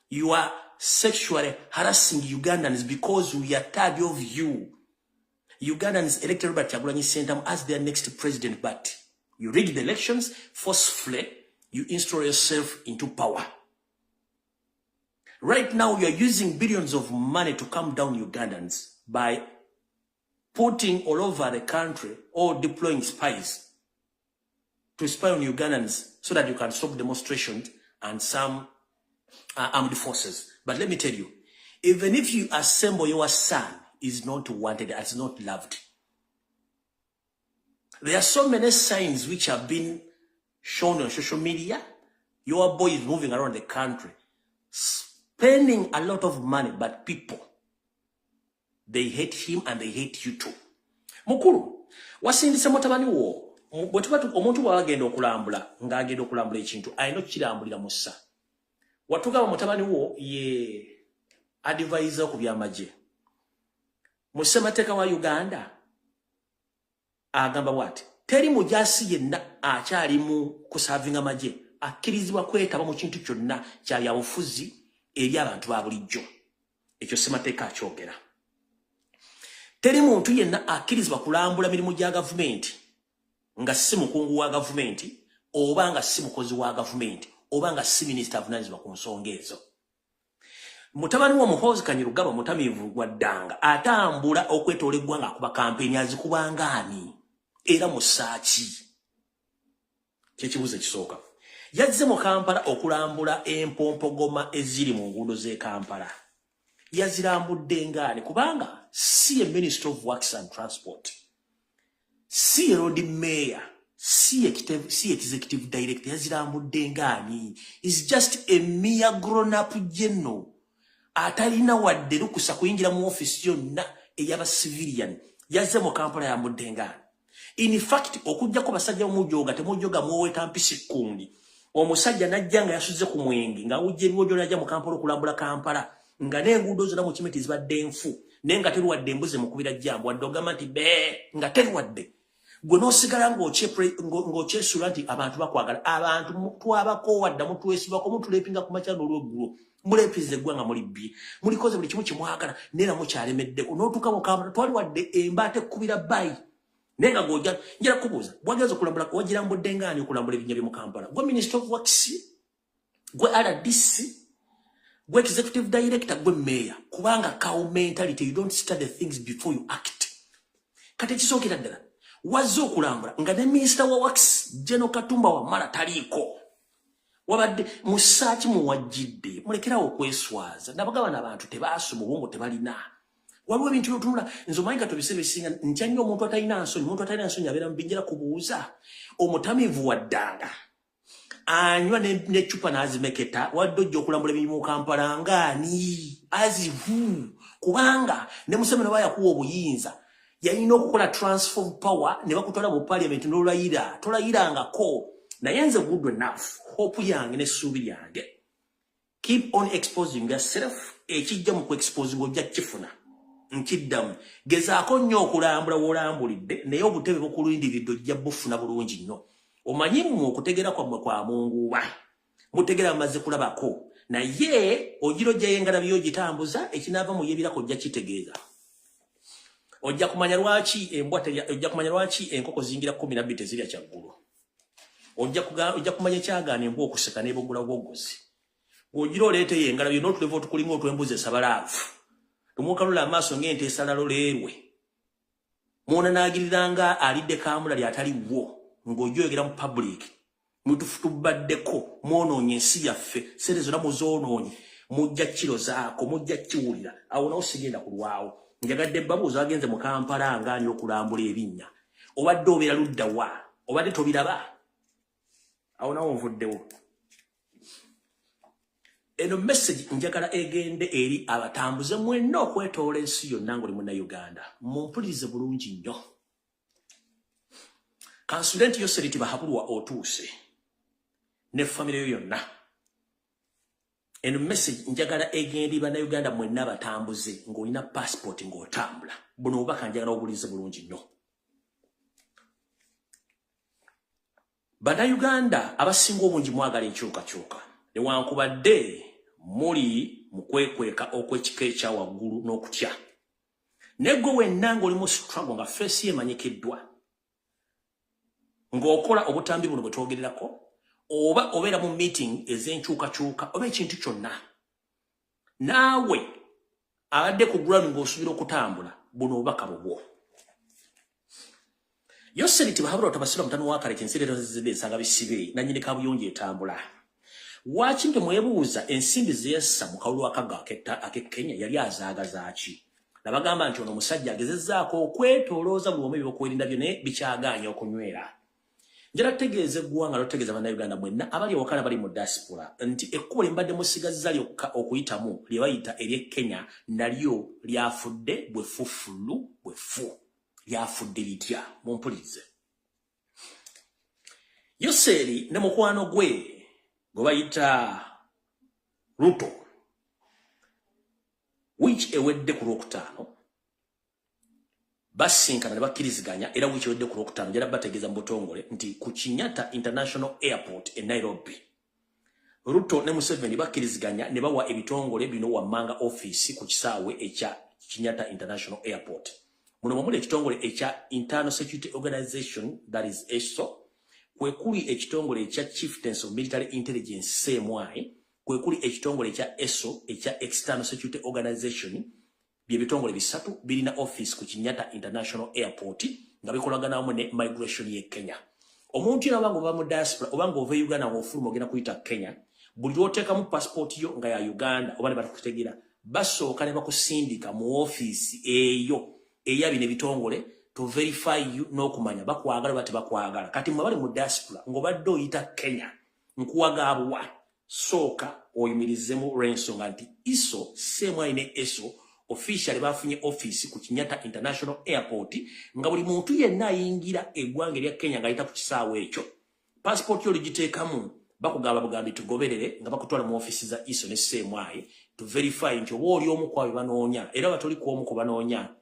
[SPEAKER 1] You are sexually harassing Ugandans because we are tired of you. Ugandans elected Robert Kyagulanyi Ssentamu as their next president, but you rigged the elections forcefully. You install yourself into power. Right now, you are using billions of money to calm down Ugandans by putting all over the country or deploying spies to spy on Ugandans so that you can stop demonstrations and some armed forces. But let me tell you, even if you assemble, your son is not wanted, is not loved. There are so many signs which have been shown on social media. Your boy is moving around the country, spending a lot of money, but people, they hate him and they hate you too. Mukuru, wasindise mutabani wo. Bwetubatu omuntu wagenda okulambula ng'agenda okulambula ekintu ayina okukirambulira mu ssa. Watugaba mutabani wo ye advisor ku by'amagye. Mu ssemateeka wa Uganda agamba bw'ati teri mujaasi yenna akyali mu kusavinga amagye akkirizibwa kwetaba mu kintu kyonna kya byabufuzi eri abantu ba bulijjo. Ekyo ssemateeka akyogera. Teri muntu yenna akkirizibwa kulambula mirimu gya gavumenti nga si mukungu wa gavumenti oba nga si mukozi wa gavumenti oba nga si minisita avunaanyizibwa ku nsonga ezo. Mutabani wa Muhoozi Kanyirugaba mutamiivu wa ddanga atambula okwetoola eggwanga akuba kampeni azikubanga ani era mu ssaaki. Kyekibuuzo ekisooka. Yazze mu Kampala okulambula empompogoma eziri mu nguudo z'e Kampala. Yazirambudde ngaani kubanga si ye Minister of Works and Transport, si ye Road Mayor, si ye Executive Director, yazirambudde ngaani. Is just a mere grown-up general. Atalina wadde lukusa kuyingira mu office yonna ey'aba civilian. Yazze mu Kampala yambudde ngaani. In fact, okujjako basajja mujoga temujoga muweta mpisi kundi. Omusajja najja nga yasuze ku mwenge nga ujje niwojo najja mu Kampala okulambula Kampala nga n'enguudo zonna mu Kimiti zibadde nfu naye nga teruwadde embuzi mu kubira jjambo wadde ogamba nti nga teruwadde. Gwe n'osigala ng'okyesula nti abantu bakwagala. Abantu twabako wadda mutwesibako mutuleepinga ku makya n'olweggulo muleepiza eggwanga mulibbye mulikoze buli kimu kimwagala neera mukyalemeddeko n'otuuka mu Kampala twali wadde embaata ekkubira bbayi. Nenga goja njira kubuza bwageza kulambula wagirambudde ngaani okulambula ebinnya bye mu Kampala. Gwe Minister of Works, gwe RDC, gwe Executive Director, gwe Mayor. Kubanga cow mentality, you don't study things before you act. Kati kisookera ddala wazze okulambula nga ne Minister wa Works General Katumba Wamala taliiko. Wabadde mu ssaaki muwajjidde mulekerawo okweswaza. Nabagaba n'abantu tebaasoma obwongo tebalina. Waliwo ebintu byotunula nze omanyi nga tobise bisinga ntya nnyo omuntu atalina nsonyi abeera mu binjira kubuuza. Omutamiivu wa ddanga anywa n'eccupa n'azimeketa wadde ojja okulambula emirimu mu Kampala ngaani azivu kubanga ne Museveni bwe yakuwa obuyinza yalina okukola transform power ne bakutwala mu parliament n'olayira tolayirangako. Naye nze good enough hope yange n'essuubi lyange keep on exposing yourself. Ekijja mu kuexposing ojja kifuna nkiddamu. Gezaako nnyo okulambula w'olambulidde naye obutebe bukulindiridde ojja bufuna bulungi nnyo. Omanyi mu okutegera kwammwe kwa Munguwa mutegera amaze kulabako naye ogiro gyeyengala byogitambuza ekinaava mu yebirako ojja kitegeeza. Ojja kumanya lwaki enkoko zingira 12 tezirya kyaggulu. Ojja kumanya ekyagaana embwa okuseka n'ebogula bwogozi. Ogiro oleete yengala byo n'otulevo tukulimu otwembuze sabalaavu. Tumukalula amaaso ng'ente esalalo leerwe. Mwona n'agiriranga alidde kaamula lyataliwo ng'ojyogera mu public. Mutubaddeko mwonoonye ensi yaffe sente zonna muzoonoonye mujja kiro zaako mujja kiwulira awo nawo sigenda kulwawo. Njagadde babuuza agenze mu Kampala ngaani okulambula ebinnya. Obadde obeera ludda wa obadde tobiraba awo nawo nvuddewo. Eno message njagala egende eri abatambuze mwenna okwetoola ensi yonna ng'oli Munnayuganda. Mumpulirize bulungi nnyo. Kansulenti Yoseri tibahabulwa otuuse ne family yonna. Eno message njagala egendi bana Uganda mwenna batambuze ng'olina passport ng'otambula. Buno obubaka njagala obulize bulungi nnyo. Bana Uganda abasinga obungi mwagala enkyukakyuka. Newankubadde muli mukwekweka okw'ekika ekya waggulu n'okutya. Negwe wenna ng'oli mu struggle nga face yemanyikiddwa. Ng'okola obutambi buno bwe twogererako. Oba obeera mu meeting ez'enkyukakyuka oba ekintu kyonna. Naawe abadde ku ground ng'osuubira okutambula buno obubaka bubwo. Yoseri tibahabula otabasira mutano wakale kinsireto zizide nsanga bisibe na nyine kabuyonje etambula. Wachi mwebuuza ensimbi ziyessa mu kawulu akaga ake Kenya yali azaagaza ki. Nabagamba nti ono musajja agezezzaako okwetolooza buli omu ebyokwerinda byone bikyagaanya okunywera. Njala tegeeze gwanga lotegeeza bana Uganda mwenna abali wakala bali mu diaspora nti ekkubo limbadde musigaza lyokka okuyitamu lye bayita eri Kenya nalyo lyafudde bwefufulu bwefu lyafudde litya mumpulize. Yoseri ne mukwano gwe bayita Ruto which ewedde ku Lwokutaano basinkana ne bakkiriziganya era which ewedde ku Lwokutaano njala bategeeza mu butongole nti ku Kenyatta International Airport e Nairobi Ruto ne Museveni bakkiriziganya ne bawa ebitongole bino wammanga office ku kisaawe ekya Kenyatta International Airport. Muno mwamule ekitongole ekya Internal Security Organization that is ESO kwekuli ekitongole ekya Chieftains of Military Intelligence CMI kwekuli ekitongole ekya ESO ekya External Security Organization bye bitongole bisatu birina office ku Kenyatta International Airport nga bikolagana wamu ne migration ye Kenya. Omuntu yena bango ba mu diaspora obanga ove Uganda ng'ofuluma ogenda kuyita Kenya buli lw'oteeka mu passport yo nga ya Uganda oba ne batakutegeera basooka ne bakusindika mu office eyo eya bino bitongole to verify you n'okumanya bakwagala bate bakwagala. Kati mwe bali mu diaspora ng'obadde oyita Kenya nkuwagaabwa sooka oyimirizemu olw'ensonga nti ISO CMI ne ESO officially bafunye office ku Kenyatta International Airport nga buli muntu yenna ayingira eggwanga erya Kenya ng'ayita ku kisaawe ekyo passport yo ligiteekamu bakugamba bugambi tugoberere nga bakutwala mu office za ISO ne CMI to verify nti oba oli omu kwabe banoonya era batoli ku omu ku banoonya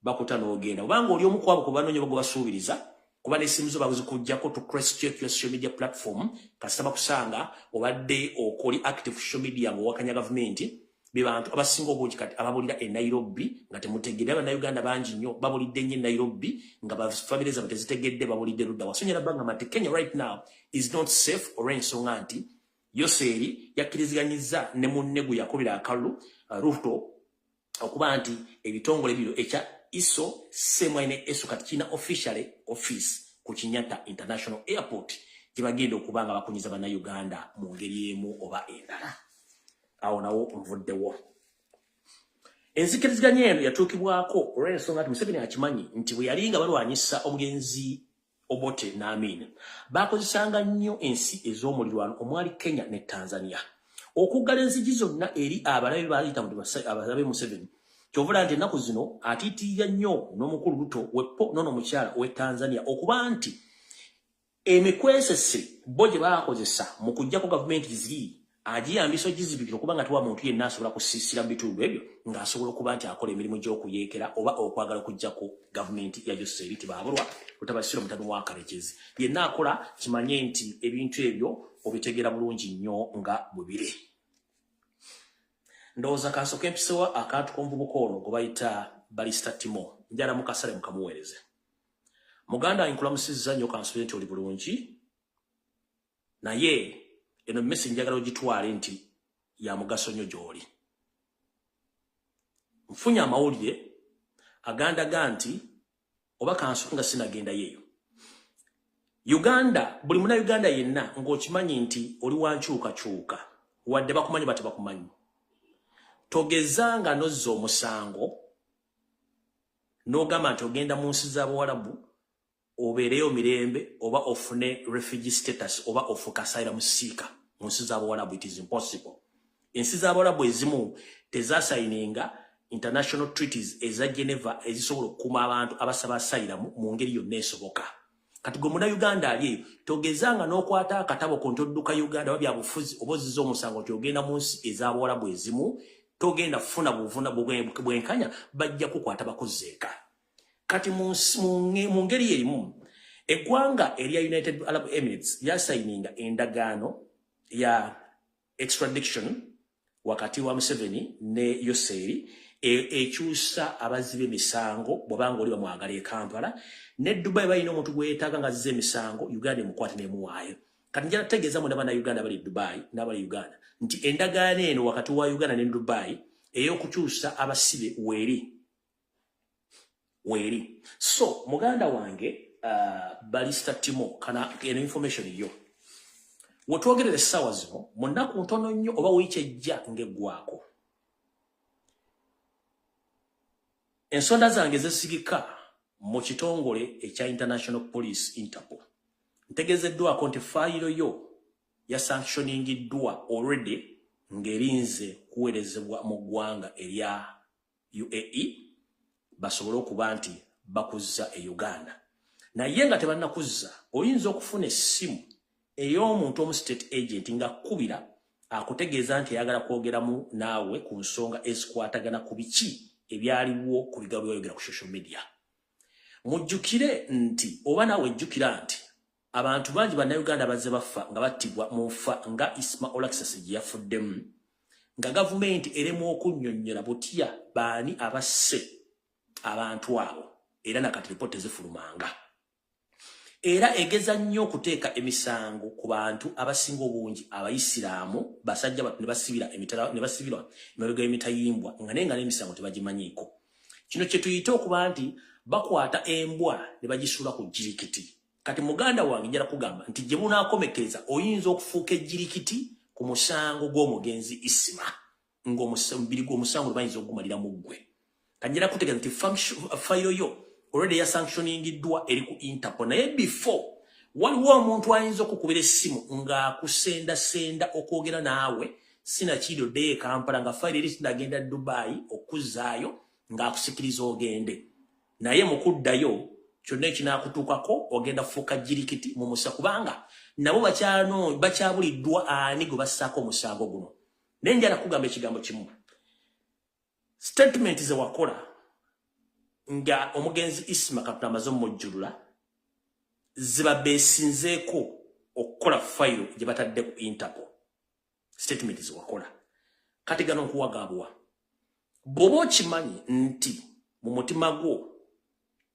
[SPEAKER 1] bakuta n'ogenda obanga oli omu kwabo ku banoonya bago basuubiriza kuba n'essimu zo bazikuggyako to cross check your social media platform kasita bakusanga obadde okoli active social media ng'owakanya gavumenti be bantu abasinga obungi kati ababulira e Nairobi nga temutegedde Abannayuganda bangi nnyo babulidde nnyo e Nairobi nga bafamire zaabwe tezitegedde babulidde ludda wasonyera banga nti Kenya right now is not safe olw'ensonga nti Yoseri yakkiriziganyizza ne munne gwe yakubira akalulu Ruto okuba nti ebitongole bino ekya ISO CMI ne ESO kati kina officially office ku Kenyatta International Airport gye bagenda okuba nga bakunyiza Bannayuganda mu ngeri emu oba endala. Awo nawo nvuddewo. Enzikiriziganya eno yatuukibwako olw'ensonga nti Museveni akimanyi nti bwe yali nga balwanyisa omugenzi Obote n'Amin bakozesanga nnyo ensi ez'omulirwano omwali Kenya ne Tanzania okuggala enzigi zonna eri abalabe baayita abalabe Museveni kyovula nti ennaku zino atiitirira nnyo n'omukulu Ruto weppo n'omukyala ow'e Tanzania okuba nti emikwesese bo gye baakozesa mu kuggyako gavumenti ziri agiyambisa ogizibikira okuba nga tuwa muntu yenna asobola kusiisira mu bitundu ebyo ng'asobola okuba nti akola emirimu gy'okuyeekera oba okwagala okuggyako gavumenti ya Yoseri tibaabulwa otabasira mutano wa kalekezi yenna akola kimanye nti ebintu ebyo obitegeera bulungi nnyo nga bwe biri. Ndowooza kansooka empisewa akantu k'omuvubuka ono gwe bayita Balista Timo njala mukasale mukamuweereze. Muganda nkulamusizza nnyo kansooka nti oli bulungi naye eno mmesi njagala ogitwale nti ya mugaso nnyo gy'oli. Nfunye amawulire agandaga nti oba kansooka nga sinagenda yeeyo. Uganda buli Munnayuganda yenna ng'okimanyi nti oli wankyukakyuka wadde bakumanyi bate bakumanyi. Togezanga nozza omusango n'ogamba nti ogenda mu nsi z'Abawarabu obeereyo mirembe oba ofune refugee status oba ofuuka asylum seeker mu nsi z'Abawarabu. It is impossible. Ensi z'Abawarabu ezimu tezaasayininga international treaties eza Geneva ezisobola okukuuma abantu abasaba asylum mu ngeri yonna esoboka. kati gwe muna Uganda ali togezanga n'okwata akatabo kontodduka Uganda wabya bufuzi obozizo omusango kyogenda mu nsi ez'abawalabu ezimu togenda kufuna buvuna bwenkanya bajja kukwata bakozeeka kati mu ngeri erimu eggwanga erya United Arab Emirates yasayininga endagaano ya extradition wakati wa Museveni ne Yoseri ekyusa abazibe misango bwabanga oli bamwagala e Kampala ne Dubai bayina omuntu gwetaaga nga azze misango Uganda emukwate nemuwaayo kati njala tegeeza muna bana Uganda bali Dubai n'abali Uganda nti endagaano eno wakati wa Uganda ne Dubai ey'okukyusa abasibe weeri so muganda wange Balista Timo kana eno information yo wotwogerere sawa zino munaku ntono nnyo oba wiiki ejja ng'eggwako ensonda zange zesigika mu kitongole ekya International Police Interpol ntegezeddwako nti fayiro yo ya sanctioningiddwa already ng'erinze kuweerezebwa mu ggwanga erya UAE basobole okuba nti bakuzza e Uganda naye nga tebannakuzza oyinza okufuna essimu ey'omuntu omu state agent nga kkubira akutegeeza nti ayagala kwogeramu naawe ku nsonga ezikwatagana ku biki ebyaliwo ku bigambo byayogera ku social media mujjukire nti oba naawe jjukira nti abantu bangi bannayuganda bazze bafa nga battibwa mu nfa nga Isma Olaxas gye yafuddemu nga gavumenti eremu okunnyonnyola butya baani abasse abantu abo era nakati ripooti zifulumanga era egeza nnyo okuteeka emisango ku bantu abasinga obungi abayisiraamu basajja ne basibira emabega y'emitayimbwa nga naye nga n'emisango tebagimanyiiko kino kye tuyita okuba nti bakwata embwa ne bagisuula ku jirikiti kati muganda wange njala kugamba nti gye bunaakomekereza oyinza okufuuka ejjirikiti ku musango gw'omugenzi Isima ng'omubiri gw'omusango bayinza okugumalira mu ggwe kanjala kutegeeza nti fayiro yo already ya sanctioningiddwa eri ku Interpol naye before waliwo omuntu ayinza okukubira essimu ng'akusendasenda okwogera naawe sinakiri oddeyo e Kampala nga fayiro eri sinagenda Dubai okuzzaayo ng'akusikiriza ogende naye mu kuddayo kyonna ekinaakutuukako ogenda kufuuka jirikiti mu musa kubanga nabo bakyabuliddwa ani gwe bassaako omusango guno naye njala kugamba ekigambo kimu statement ze wakola nga omugenzi Isma Katonda amaze omujjulula ziba beesinzeeko okukola fayiro gye batadde ku Interpol statement ze wakola kati gano nkuwagaabwa bw'oba okimanyi nti mu mutima gwo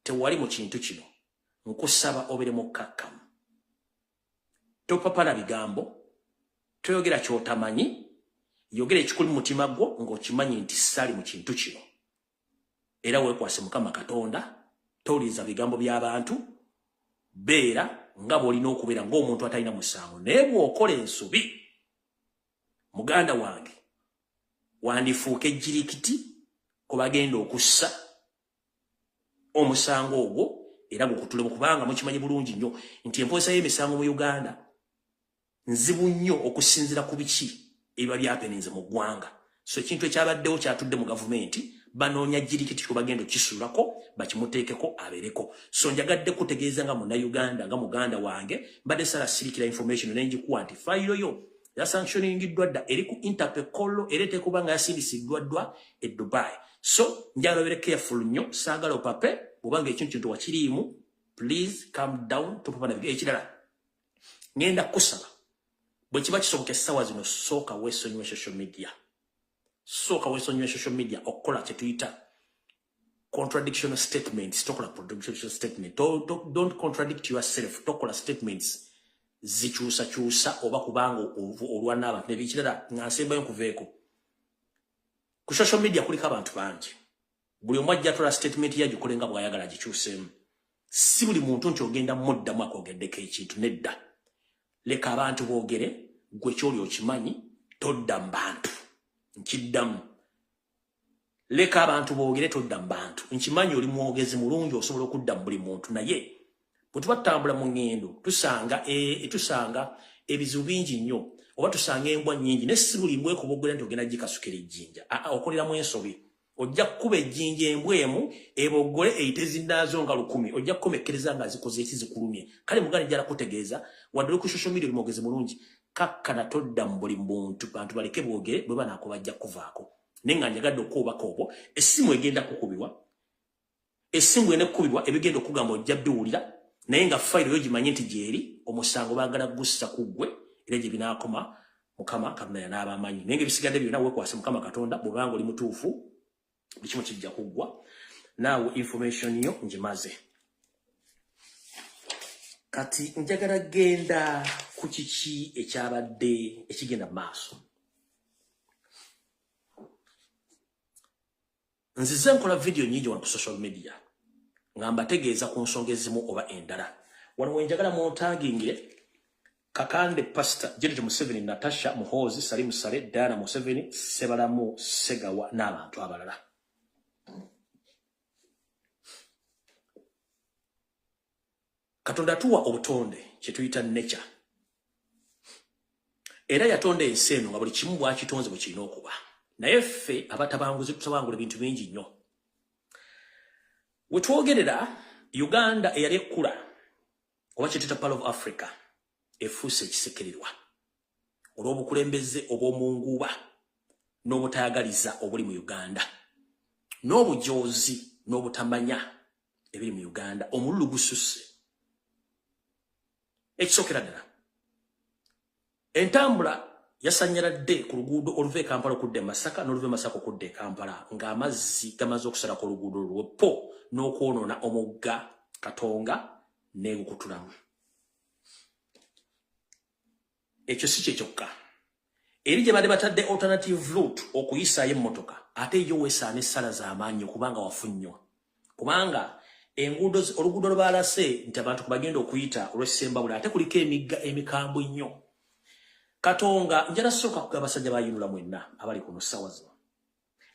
[SPEAKER 1] tewali mu kintu kino nkusaba obere mukkakkamu topapala bigambo toyogera ky'otamanyi yogera ekikuli mu mutima gwo ng'okimanyi nti sali mu kintu kino era weekwase Mukama Katonda towuliriza bigambo by'abantu beera nga bw'olina okubeera ng'omuntu atalina musango naye bw'okola ensobi muganda wange wandifuuka ejjirikiti kwe bagenda okussa omusango ogwo era gukutulemu kubanga mukimanyi bulungi nnyo nti emposa y'emisango mu Uganda nzibu nnyo okusinzira ku biki ebiba byapeninze mu ggwanga so ekintu ekyabaddewo kyatudde mu gavumenti banoonya jirikiti kwe bagenda okisuulako bakimuteekeko abeereko so njagadde kutegeeza nga munnayuganda nga muganda wange mbadde sarasirikira information nenjikuwa nti fayiro yo yasanctioningiddwa dda eri ku Interpol era eteekuba nga yasindisiddwaddwa e Dubai so njagala obeere careful nnyo saagala opape bw'obanga ekintu kintu wakiriimu please calm down topapa nabiga ekirala ngenda kusaba bwe kiba kisoboka essaawa zino sooka weesonyiwa social media okukola kye tuyita contradictional statements tokola contradictional statement don't contradict yourself tokola statements zikyusa oba kubanga olwana abantu nebikirala nga nsembayo nkuveeko ku social media kuliko abantu bangi buli omu ajja atola statement yagikole nga bw'ayagala gikyuseemu si buli muntu nti ogenda muddamu akogeddeko ekintu nedda leka abantu boogere gwe kyoli okimanyi todda mu bantu nkiddamu leka abantu boogere todda mu bantu nkimanyi oli mwogezi mulungi osobola okudda mu buli muntu naye bwe tuba tutambula mu ngendo tusanga ebizibu bingi nnyo oba tusanga embwa nnyingi naye si buli mbwa ekuboggera nti ogenda gikasukira ejjinja okoleramu ensobi ojja kuba ejjinja embwemu ebogole eyitezindazo nga 10 ojja kukomekkereza nga zikoze ekizikulumye kale mugani jala kutegeeza wadde ku social media limogeze mulungi kakkana todda mu buli muntu bantu baleke bwogere bwe banako bajja kuvaako nenga njagadde okubaka obwo essimu egenda kukubibwa essimu ene kubibwa ebigenda okugamba ojja biwulira naye nga file yo gimanye nti gyeri omusango baagala gussa kuggwe era gye binaakoma mukama katonda yanaaba amanyi naye ebisigadde byonna weekwase mukama katonda bw'obanga oli mutuufu buli kimu kijja kuggwa naawe information yo ngimaze kati njagala genda ku kiki ekyabadde ekigenda maaso nzize nkola video nyingi wano ku social media nga mbategeeza ku nsonga ezimu oba endala wano wenjagala mwotagingire Kakande Pastor Janet Museveni Natasha Muhozi Salim Sale Diana Museveni Sebalamu Segawa n'abantu abalala Katonda tuwa obutonde kye tuyita nature era yatonde ensi eno nga buli kimu bwakitonze bwe kirina okuba naye ffe abatabanguzi tutabangula ebintu bingi nnyo we twogerera Uganda eyali ekkula oba kye tuyita Pearl of Africa efuuse ekisekererwa olw'obukulembeze obw'omunguuba n'obutayagaliza obuli mu Uganda n'obujoozi n'obutamanya ebiri mu Uganda omululu gususse ekisookera ddala entambula yasanyaladde ku luguudo oluva e Kampala okudda e Masaka n'oluva e Masaka okudda e Kampala ng'amazzi gamaze okusalako oluguudo lweppo n'okwonoona omugga Katonga n'egukutulamu ekyo si kyekyoka eri gye badde batadde alternative route okuyisaayo emmotoka ate yo weesaana essala z'amaanyi okubanga wafunnywa kubanga oluguudo lwe baalase nti abantu bagenda okuyita olw'essembabule ate kuliko emigga emikambwe nnyo Katonga njala sooka kugaba abasajja ba Yinula mwenna abali kuno ssaawa zino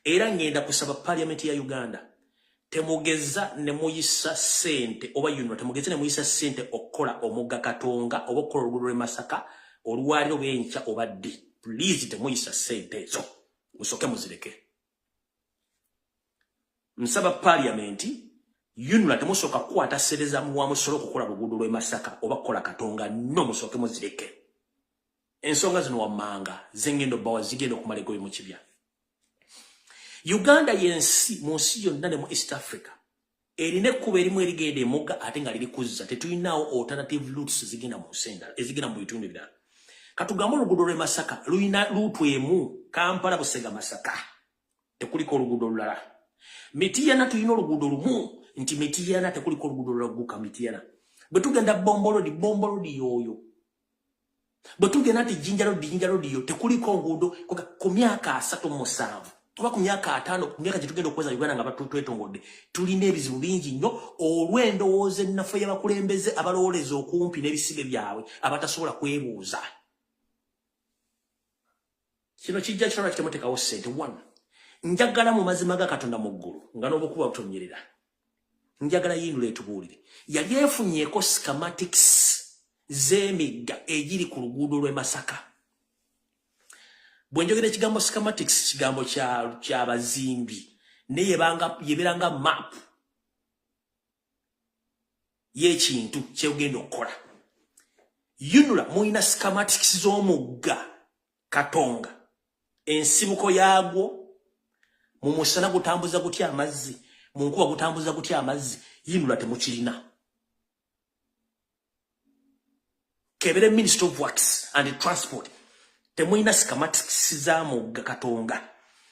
[SPEAKER 1] era ngenda kusaba Parliament ya Uganda temugeza ne muyisa ssente oba Yinula temugeza ne muyisa ssente okukola omugga Katonga oba okukola oluguudo lw'e Masaka olwaliro b'enkya obadde please temuyisa ssente ezo musooke muzireke nsaba Parliament Yinula temusooka kukwata ssente za muwa musolo okukola luguudo lw'e Masaka oba kukola Katonga no musooke muzireke ensonga zino wammanga zengendo bawa zigenda okumala egoyi mu kibya Uganda yensi mu nsi yonna ne mu East Africa erina ekkubo erimu erigenda emugga ate nga liri kuzza tetulinawo alternative routes zigenda mu nsenda ezigenda mu bitundu ebirala katugamba oluguudo lw'e Masaka lulina luutu emu Kampala Busega Masaka tekuliko oluguudo lulala Mityana tulina oluguudo lumu nti Mityana tekuliko oluguudo lulala guka Mityana bwe tugenda bombolodi yoyo bwe tugenda nti Jinja Road yo tekuliko nguudo ku myaka 37 oba ku myaka 5 ku myaka gye tugenda okweza Uganda nga batwetongode tulina ebizibu bingi nnyo olw'endowooza ennaffe y'abakulembeze abalowoleza okumpi n'ebisige byabwe abatasobola kwebuuza kino kijja kitala kitemotekawo ssente 1 njagala mu mazima ga Katonda mu ggulu nga n'obukuba butonyerera njagala Yinula etubuulire yali efunyeeko schematics z'emigga egiri ku luguudo lw'e Masaka bwe njogera ekigambo schematics kigambo ky'abazimbi naye yeberanga map y'ekintu kyegenda okukola Yinula mulina schematics z'omugga Katonga ensibuko yaagwo mu musana gutambuza gutya amazzi mu nkuba gutambuza gutya amazzi Yinula temukirina kebere Ministry of Works and Transport temulina schematics za mugga Katonga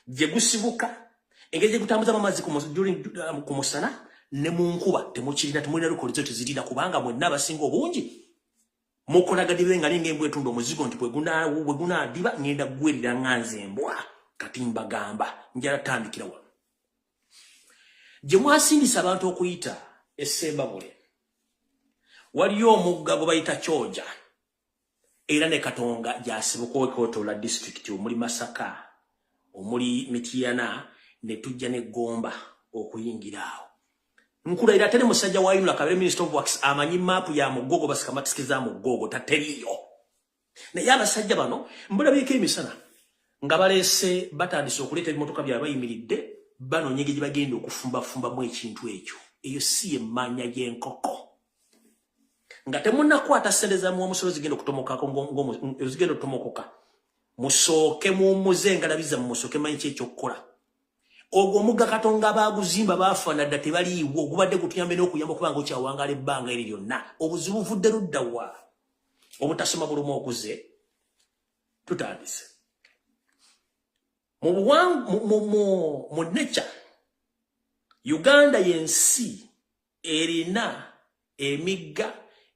[SPEAKER 1] gye gusibuka engeri gye gutambuza amazzi ku musana ne mu nkuba temukirina temulina lukolizo tezirina kubanga mwenna abasinga obungi mukolagadibe nga ninga embwa etunda omuzigo nti bwe gunaadiba ngenda gwerira nganze embwa kati mbagamba njala tandikira wano gye mwasindisa abantu okuyita essembabule waliyo omugga gwe bayita Kyoja era ne Katonga gyasibuka okwetooloola district omuli Masaka omuli Mityana ne tujja ne Gomba okuyingira awo nkulayira ate ne musajja wa Yinula kabere Minister of Works amanyi mapu ya mugogo baskamatiski za mugogo tateriyo naye abasajja bano mbulabiko emisana nga baleese batandise okuleeta ebimotoka byabwe bayimiridde bano nyege gibagenda okufumba mu ekintu ekyo eyo si emmanya y'enkoko nga temunnakwata ssente zammwe omusolo zigenda okutomokako zigenda okutomokoka musooke mumuze engalabi zammwe musooke manyi ki ekyokukola ogwo omugga Katonda baaguzimba baafaana dda tebaliiwo gubadde gutuyambe n'okuyamba okubanga okyawangaala ebbanga eri lyonna obuzibu vudde ludda wa obutasoma bulumu okuze tutandise mu nature Uganda yensi erina emigga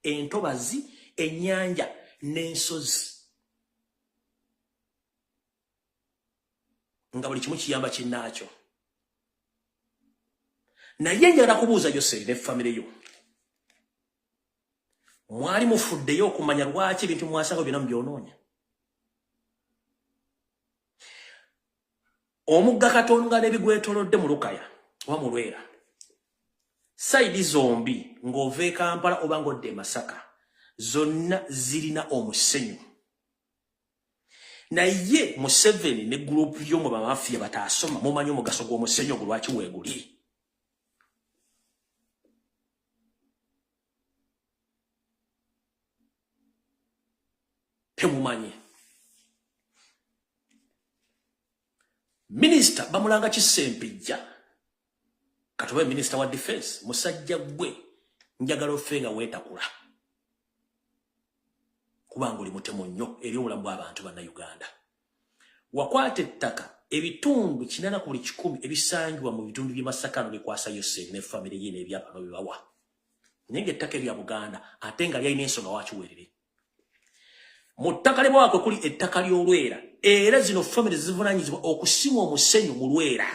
[SPEAKER 1] entobazi ennyanja n'ensozi nga buli kimu kiyamba kinnaakyo naye njagala kubuuza Yoseri ne famire yo mwali mufuddeyo okumanya lwaki ebintu mwasanga byonna mubyonoonya omugga Katonda n'ebigwetolodde mu Lukaya oba mu Lwera saidi zombi ng'ova e Kampala oba ng'odde e Masaka zonna zirina omusenyu naye Museveni ne gurupu y'omu bamafiya bataasoma mumanyi omugaso gw'omusenyu ogwo lwaki weeguli temumanyi Minisita bamulanga Kisempijja katobe Minisita wa Defense musajja gwe njagala ofe nga weetakula kubanga oli mutemu nnyo eri obulamu bw'abantu banna Uganda wakwata ettaka ebitundu 8 ku buli 100 ebisanjwa mu bitundu by'e Masaka bikwasa Yoseri ne famire ye n'ebyapa bibawa nyenge ettaka erya Buganda ate nga lyalina ensonga wakiweerere mu ttaka lye bwakwe kuli ettaka ly'Olwera era zino famire zivunaanyizibwa okusima omusenyu mu Lwera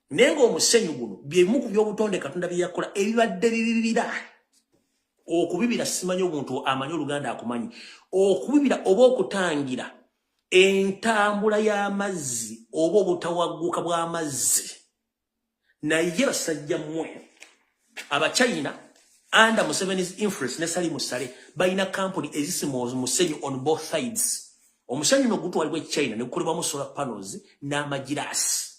[SPEAKER 1] naye ng'omusenyu guno byemu ku by'obutonde Katonda bye yakola ebibadde bibibira okubibira simanyi omuntu amanyi Oluganda akumanyi okubibira oba okutangira entambula y'amazzi oba obutawagguka bw'amazzi naye basajja mmwe Abachina under Museveni's influence nesali musale bayina company ezisima omusenyu on both sides omusenyu no gutwalibwa e China ne gukolebwamu solar panels n'amagirasi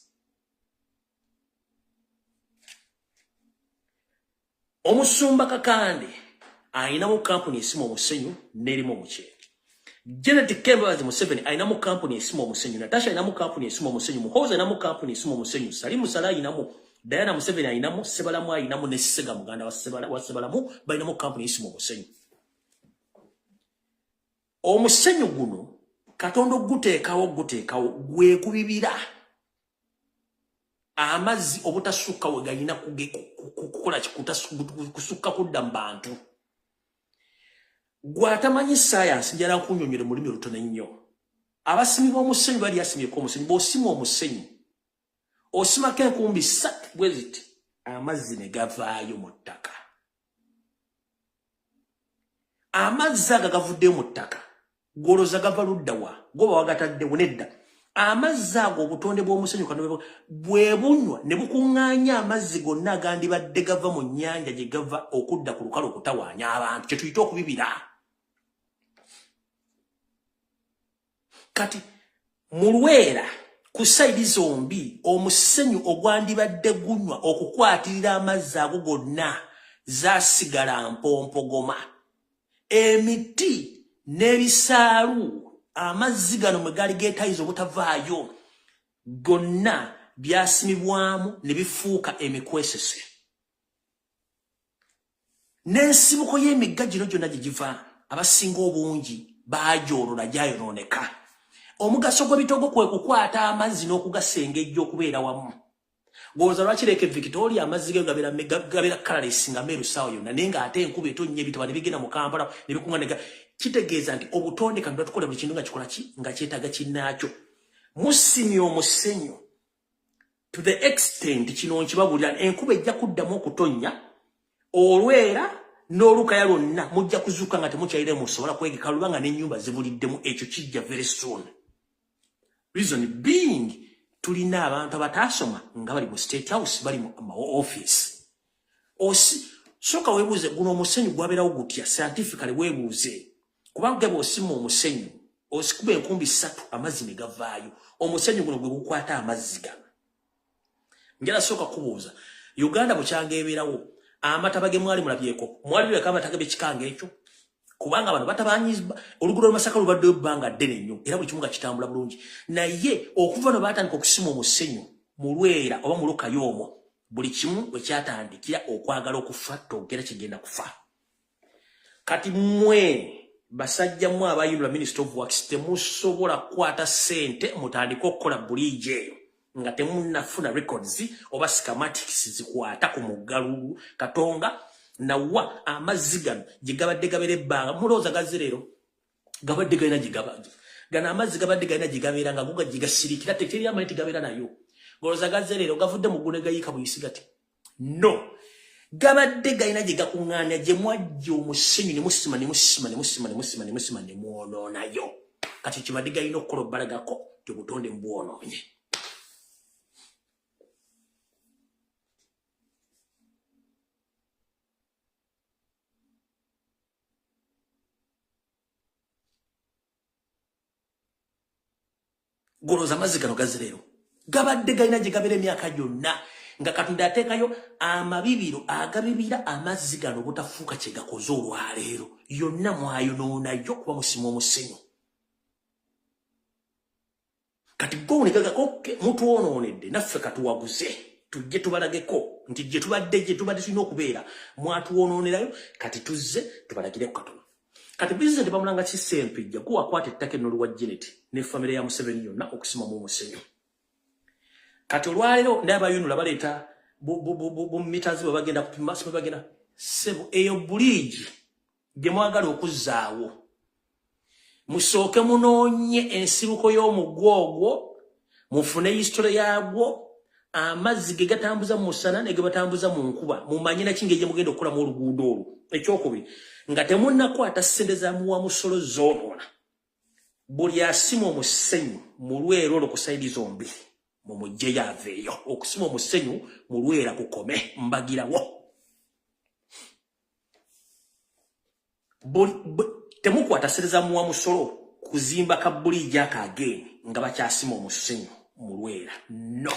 [SPEAKER 1] omusumba Kakande aina mu company esimo omusenyu nerimo omukyere Janet Kembazi Museveni aina mu company esimo omusenyu Natasha aina mu company esimo omusenyu Muhoza aina mu company esimo omusenyu Salimu Sala aina mu Diana Museveni aina mu Sebalamu aina mu Nesega Muganda wa Sebalamu baina mu company esimo omusenyu omusenyu guno Katonda guteekawo gwe kubibira amazzi obutasukka we galina kukola kusukka kudda mu bantu gwatamanyi science njala nkunyonyere mulimi olutono ennyo abasimi b'omusenyu bali asimyeko omusenyu bw'osima omusenyu osimako enkumbi 3 bwe ziti amazzi ne gavaayo mu ttaka amazzi ago gavuddeyo mu ttaka goloza gava ludda wa goba wagataddewo nedda amazzi ago obutonde bw'omusenyu kano bwe bunywa ne bukuŋŋaanya amazzi gonna agandibadde gava mu nnyanja gye gava okudda ku lukalu okutawaanya abantu kye tuyita okubibira kati mu Lwera ku saidi zombi omusenyu ogwandibadde gunywa okukwatirira amazzi ago gonna zaasigala mpompogoma emiti n'ebisaalu amazzi gano mwe gali geetayiza obutavaayo gonna byasimibwamu ne bifuuka emikwesese n'ensibuko y'emigga gino gyonna gye giva abasinga obungi baagyolula gyayonooneka omugaso gw'ebitogo kwe kukwata amazzi n'okugasengejja okubeera wamu gwoza lwaki leeka Victoria amazzi ge gabeera kalaleesi nga meeru ssaawa yonna naye ng'ate enkuba etonnya ebitaba ne bigenda mu Kampala ne bikuŋŋaaneka kitegeeza nti obutonde kano tukola buli kintu nga kikola ki nga kyetaaga kinnaakyo musimye omusenyu to the extent kino nkibabulira enkuba ejja kuddamu okutonnya Olwera n'Olukaya lwonna mujja kuzuuka nga temukyayire musobola kwegeka lubanga n'ennyumba zibuliddemu ekyo kijja very soon reason being tulina abantu abataasoma nga bali mu State House bali mu office soka weebuuze guno omusenyu gwabeerawo gutya scientifically weebuuze kubanga bw'osima omusenyu osikuba enkumbi 3 amazzi ne gavaayo omusenyu guno gwe gukwata amazzi gano njala soka kubuuza Uganda bukyanga ebeerawo amataba ge mwali mulabyeko mwali leka amataba bekikange ekyo kubanga abantu batabanyiza oluguudo lw'Masaka lubadde bbanga ddene nnyo era buli kimu nga kitambula bulungi naye okuva no batandika okusima omusenyu mu Lwera oba mu Lukayoomo buli kimu bwe kyatandikira okwagala okufa togera kigenda kufa kati mmwe basajja mu abayinula Minister of Works temusobola kukwata sente mutandika okukola bulijjo eyo nga temunnafuna records oba schematics zikwata ku muggalu Katonga nawa amazzi gano gye gabadde gabera ebbanga mulowooza gazerero gabadde galina gana amazzi gabadde galina gye gabeera nga guga gigasirikira tekeri amanyi tigabera nayo ngolooza gazerero gavudde mu ggune gayiika buyisi gati no gabadde galina gye gakuŋŋaanya gye mwajja omusenyu ne musima ne mwononayo kati kibadde galina okukola obbalagako tebutonde mbwonoonye goloza amazzi gano gazerero gabadde galina gye gabeera emyaka gyonna nga Katonda ateekayo amabibiro agabibira amazzi gano butafuuka kye gakoze olwaleero yonna mwayonoonayo kuba musima omusenyu kati gowonegagakoke mutwonoonedde naffe katuwaguze tujje tubalageko nti gye tubadde tulina okubeera mwatuwonoonerayo kati tuzze tubalagireko katono kati bizinesi bamulanga kisempijja kuwakwata ettaka ennoluwa Janet ne famire ya Museveni yonna okusima mu musenyu kati olwaleero n'abayunula baleeta mitazi bwe bagenda kupima bwe bagenda sebo eyo buliigi gye mwagala okuzzaawo musooke munoonye ensibuko y'omugwa ogwo mufune history yaagwo amazzi ge gatambuza mu musana ne ge batambuza mu nkuba mumanye na kinge gye mugenda okukolamu oluguudo olwo ekyokubiri nga temunnakwata ssente za muwa musolo zonoona buli asima omusenyu mu Lwera olwo ku sayidi zombi mumujje yaveeyo okusima omusenyu mu Lwera kukome Mbagirawo temukwata ssente za muwa musolo kuzimba kabulijjo akageeni nga bakyasima omusenyu mu Lwera no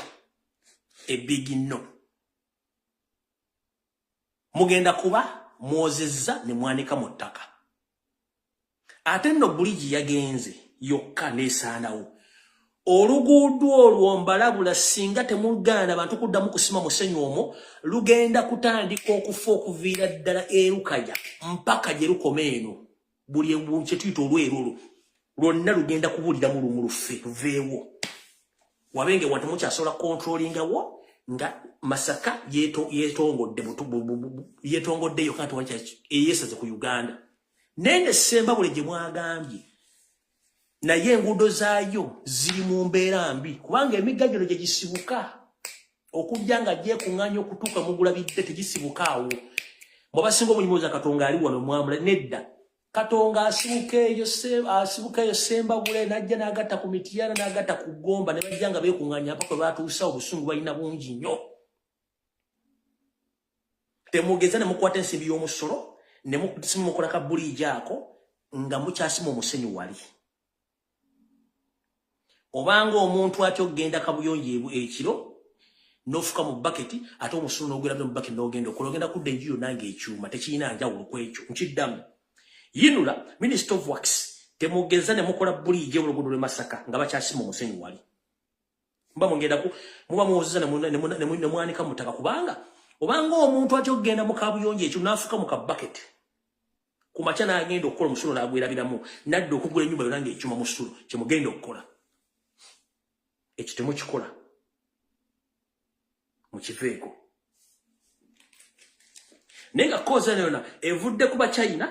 [SPEAKER 1] a big no mugenda kuba mwozezza ne mwanika mu ttaka ate nno buligi yagenze yokka neesaanawo oluguudo olwo mbalabula singa temugaana bantu kuddamu kusima musenyu omwo lugenda kutandika okufa okuviira ddala erukaya mpaka gye lukoma eno buli kye tuyita olwero olwo lwonna lugenda kubuliramu lumu lufe luveewo wabenge wantu mukyasobola kontrolingawo nga Masaka yetongoddeyo kanti wanki eyeesaze ku Uganda nende semba bule gye mwagambye naye enguudo zaayo ziri mu mbeera mbi kubanga emigga gino gye gisibuka okujja nga gyekuŋŋaanya okutuuka mugulabidde tegisibuka awo mwabasinga omulimu za Katonga ali wano mwamula nedda Katonga asibuka eyo semba bule najja n'agatta ku Mityana n'agatta ku Gomba ne bajja nga beekuŋŋaanya mpaka baatuusa obusungu balina bungi nnyo temugeza ne mukwata ensimbi y'omusolo ne mukola ka bulijjo ako nga mukyasima omusenyu wali obanga omuntu atyo ogenda kabuyonjo ekiro n'ofuka mu baketi ate omusolo n'ogwera mu baketi n'ogenda okola ogenda kudda enju yonna ng'ekyuma tekirina njawulo ku ekyo nkiddamu yinula Minister of Works temugeza ne mukola bulijjo oluguudo lw'e Masaka nga bakyasima omusenyu wali mba mugenda ku muba muwozeza ne mwanika mu ttaka kubanga obanga omuntu atyo ogenda mu kabuyonjo ekyo n'afuka mu kabaketi ku makya n'agenda okukola omusulo n'agwerabiramu nadda okugula ennyumba yonna ng'ekyuma mu sulo kye mugenda okukola ekyo temukikola mukiveeko naye nga kooza yonna evudde ku Bachina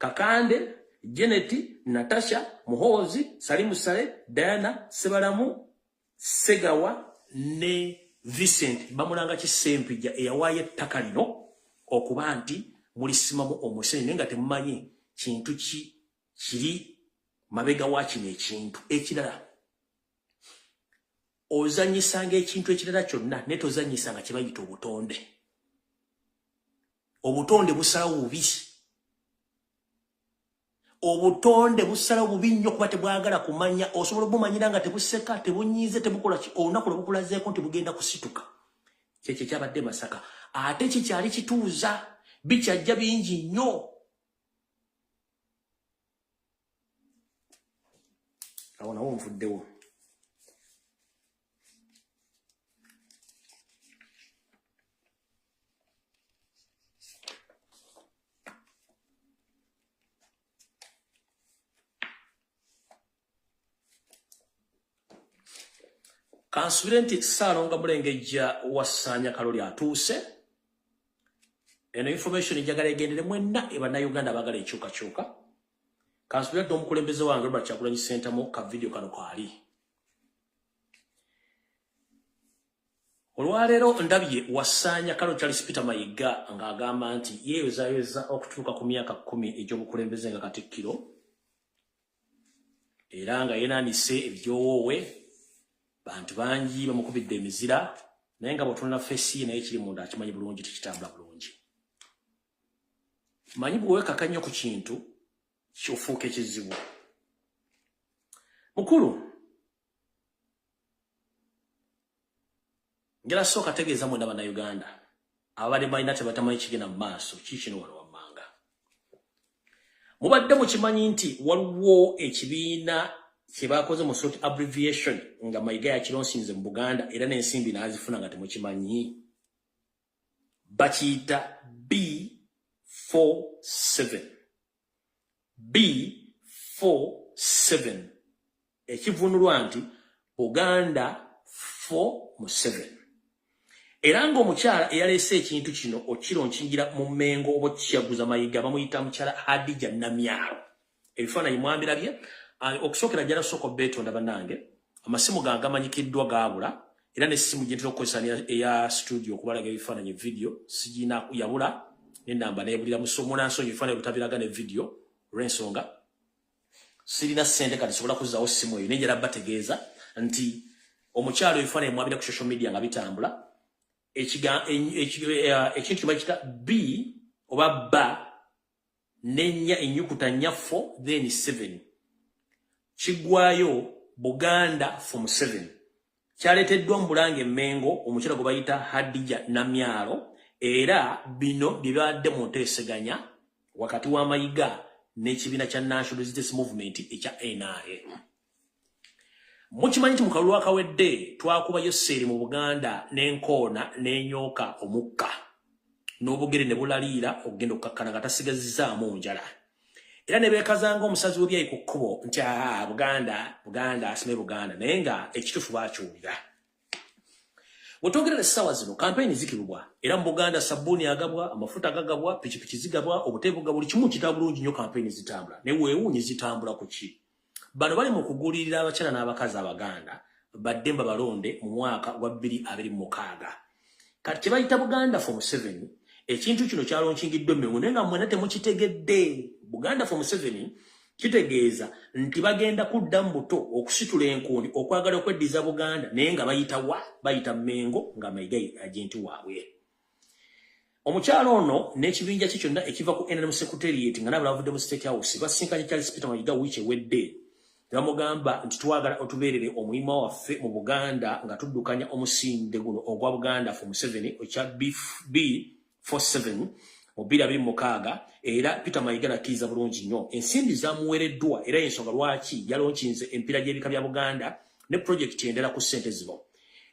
[SPEAKER 1] Kakande Janet Natasha Muhoozi Salimu Sale Diana Sebalamu Segawa ne Vincent bamulanga kisempijja eyawaayo ettaka lino okuba nti mulisimamu omusenyu naye nga temumanyi kintu kiri mabega wa kino ekintu ekirala ozanyisanga ekintu ekirala kyonna naye tozanyisanga kye bayita obutonde busalawo bubi obutonde busalawo bubi nnyo kuba tebwagala kumanya osobola obumanyira nga tebuseka tebunyiize tebukola olunaku lwe bukulazeeko nti bugenda kusituka kyekyo kyabadde Masaka ate kikyali kituuza bikyajja bingi nnyo awo nawo nvuddewo kansubire nti Ssaalonga Mulengejja Wasanya Kaloli atuuse eno information njagala egendere mwenna Bannayuganda abagala ekyukakyuka kansubire nti omukulembeze wange Robert Kyagulanyi Ssentamu ka video kano kwali olwaleero ndabye Wasanya Kaloli Charles Peter Mayiga ng'agamba nti yeeyozayeza okutuuka ku myaka 10 egy'obukulembeze nga Katikkiro era nga yenaanise ebyowoowe bantu bangi bamukubidde emizira naye nga bw'otunula fesi naye kiri munda akimanyi bulungi tekitambula bulungi manyi bw'owekaka nnyo ku kintu kyofuuka ekizibu mukulu ngera sooka tegeeza mwenda Bannayuganda ababadde balina tebatamanyi kigenda mu maaso kikino wano wammanga mubadde mukimanyi nti waliwo ekibiina kyebakoze mu sort abbreviation nga Mayiga yakironsinze mu Buganda era n'ensimbi n'azifuna nga temukimanyi bakiyita B47 B47 ekivunulwa nti Buganda 4-7 era ng'omukyala eyaleese ekintu kino okironkingira mu Mmengo oba kiyaguza Mayiga bamuyita mukyala Hadija Namyalo ebifaananyi mwambirabye okusookera jjala soko beetonda bannange amasimu gange amanyikiddwa gaabula era n'essimu gye ntera okukozesa eya studio okubalaga ebifaananyi video sigina yabula n'ennamba neebulira munansonyi ebifaananyi lutabiraga ne video olw'ensonga sirina ssente kati sobola kuzzaawo ssimu eyo naye njala bategeeza nti omukyalo ebifaananyi mwabira ku social media nga bitambula ekintu kibakita B oba ba n'ennya ennyukuta nnya 4 then 7 kigwayo Buganda 4-7 kyaleeteddwa mu Bulange Mmengo omukyala gwe bayita Hadija Namyalo era bino bibadde mu nteeseganya wakati wa Mayiga n'ekibiina kya National Resistance Movement ekya NRM mukimanyi nti mu kalulu akawedde twakuba Yoseri mu Buganda n'enkoona n'enyooka omukka n'obugere ne bulaliira okugenda okukakkana nga tasigazizzaamu njala era ne beekazanga omusazi w'ebyayi ku kkubo nti Buganda asime Buganda naye nga ekituufu baakiwulira bwetwogerera essaawa zino kampeyini zikibubwa era mu Buganda sabbuuni agabwa amafuta gagabwa pikipiki zigabwa obuteebuga buli kimu kitaba bulungi nnyo kampeyini zitambula naye weewuunyi zitambula ku ki bano bali mu kugulirira abakyala n'abakazi Abaganda badde babalonde mu mwaka gwa 2026 kati kye bayita Buganda 4-7 ekintu kino kyalonkingiddwa Mmengo naye nga mwena temukitegedde Buganda 4-7 kitegeeza nti bagenda kudda mu buto okusitula enkuuni okwagala okweddiza Buganda naye nga bayita Mmengo nga Mayiga agenti waabwe omukyalo ono n'ekibinja kye kyonna ekiva ku NRM Secretariat nga nabo bavudde mu State House basinkanye Charles Peter Mayiga wiiki ewedde bamugamba nti twagala otubeerere omulima waffe mu Buganda nga tuddukanya omusinde guno ogwa Buganda 4-7 ekya B47 mu 2026 era Peter Mayiga nakiriza bulungi nnyo ensimbi zamuweereddwa era ensonga lwaki yalonkinze empira gy'ebika bya Buganda ne project endera ku ssente zino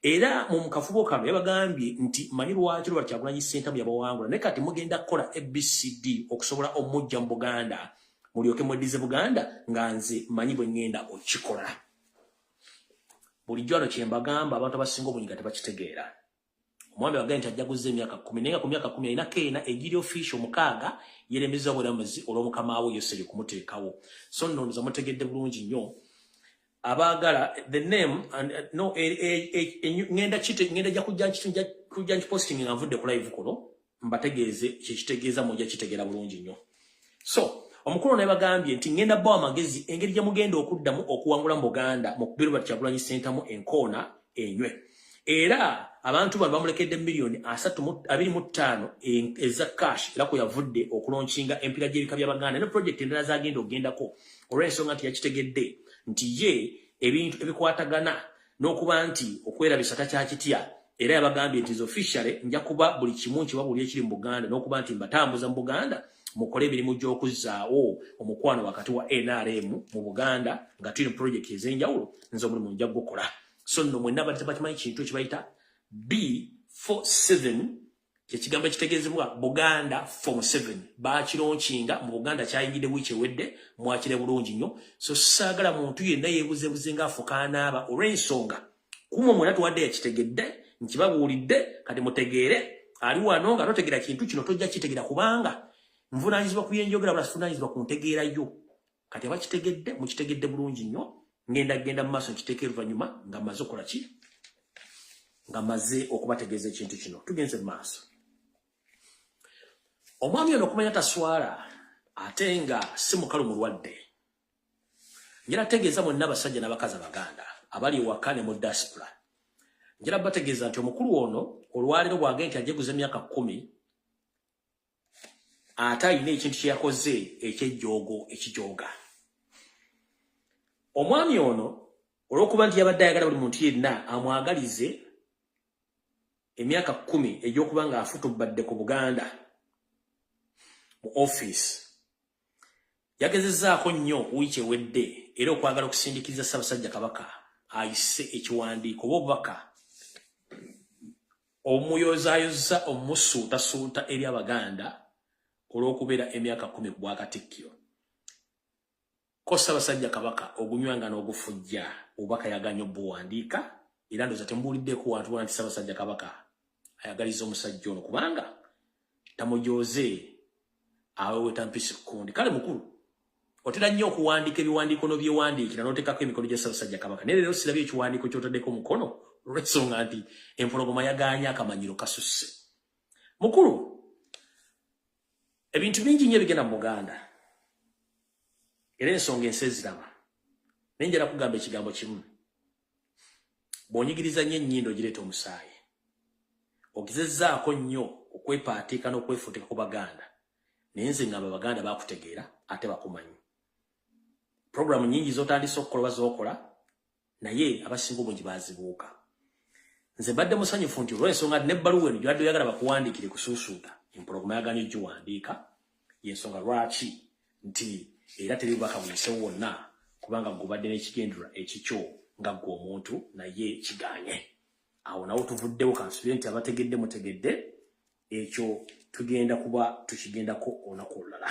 [SPEAKER 1] era mu kafubo kano yabagambye nti manyi lwaki Robert Kyagulanyi Ssentamu yabawangula ne kati mugenda kukola ABCD okusobola omujja mu Buganda mulyoke mweddize Buganda nga nze manyi bwe ngenda okikola bulijjo ano kye mbagamba abantu abasinga obunyiga tebakitegeera omwami wagambye nti ajjaguza emyaka 10 naye nga ku myaka 10 alina keena egiri official 6 yeremeza obulamuzi olw'omukama we Yoseri kumuteekawo so nno nza mutegedde bulungi nnyo abagala the name and no ngenda jja kujja nkiposting nga nvudde ku live kuno mbategeeze kyekitegeeza mujja kitegeera bulungi nnyo so omukulu naye bagambye nti ngenda bbawa amagezi engeri gye mugenda okuddamu okuwangula mu Buganda mu kubirwa Kyagulanyi Ssentamu enkoona enywe era abantu bano bamulekedde miliyoni 325 eza cash era ko yavudde okulonkinga empira gy'ebika bya Baganda ne project endala zagenda ogendako olw'ensonga nti yakitegedde nti ye ebintu ebikwatagana n'okuba nti okwerabisa takyakitya era yabagambye nti officially nja kuba buli kimu kibabuli ekiri mu Buganda n'okuba nti mbatambuza mu Buganda mukole emirimu gy'okuzzaawo omukwano wakati wa NRM mu Buganda nga tulina project ez'enjawulo nze omulimu nja gukola. So nno mwenna bakimanyi kintu ekibayita B47 kyekigambo ekitegeezebwa Buganda Form 7 bakironkinga mu Buganda kyayingidde wiiki ewedde mwakire bulungi nnyo. So saagala muntu yenna yeebuzeebuze ng'afukaanaaba olw'ensonga kumwe mwena tuwadde yakitegedde nkibabuulidde kati mutegeere ali wano nga totegeera kintu kino tojja kitegera kubanga nvunaanyizibwa ku byenjogera wala sivunaanyizibwa ku ntegeerayo. Kati abakitegedde mukitegedde bulungi nnyo. Ngenda mu maaso nkiteeka oluvannyuma nga mmaze okola ki nga mmaze okubategeeza ekintu kino. Tugenze mu maaso. Omwami ono okumanya taswala ate nga si mukalu mulwadde. Njala tegeeza mwenna abasajja n'abakazi Abaganda abali ewaka ne mu diaspora. Njala bategeeza nti omukulu ono olwaleero bw'agenda nti ajja kuguza emyaka 10 ate alina ekintu kye yakoze eky'ejjoogo ekijooga. Omwami ono olw'okuba nti yabadde ayagala buli muntu yenna amwagalize emyaka 10 egy'okuba ng'afutubadde ku Buganda mu office yagezezzaako nnyo wiiki ewedde era okwagala okusindiikiriza Ssaabasajja Kabaka ayise ekiwandiiko oba obubaka omuyozaayoza omusuutasuuta eri Abaganda olw'okubeera emyaka 10 ku Bwakatikkiro. Ko Ssaabasajja Kabaka ogunywanga n'ogufujja obubaka yaganya obuwandiika era ndowooza temubuuliddeko wantu bona nti Ssaabasajja Kabaka ayagaliza omusajja ono kubanga tamujooze aweweta mpisi kukundi. Kale mukulu otera nnyo okuwandiika ebiwandiiko n'obyewandiikira n'oteekako emikono gya Ssaabasajja Kabaka naye leero sirabye ekiwandiiko ky'otaddeko omukono olw'ensonga nti empologoma yagaanya akamanyiro kasusse. Mukulu ebintu bingi nnyo ebigenda mu Buganda era ensonga ensi eziraba naye njala kugamba ekigambo kimu. Bw'onyigiriza nnyo ennyindo gireeta omusaayi ogezezzaako nnyo okwepaatiika n'okwefuutika ku Baganda naye nze ngamba Abaganda baakutegeera ate bakumanyi. Programu nnyingi z'otandise okukola bazookola naye abasinga obungi baazibuuka. Nze mbadde musanyufu nti olw'ensonga n'ebbaluwa eno gy'obadde oyagala bakuwandiikire kusuusuuta empologoma yagaanye oggiwandiika y'ensonga lwaki nti era teri bubaka bwisewo wonna kubanga gubadde n'ekigendera ekikyo nga ggwe omuntu naye kigaanye. Awo nawo tuvuddewo kansubire nti abategedde mutegedde ekyo tugenda kuba tukigendako olunaku olulala.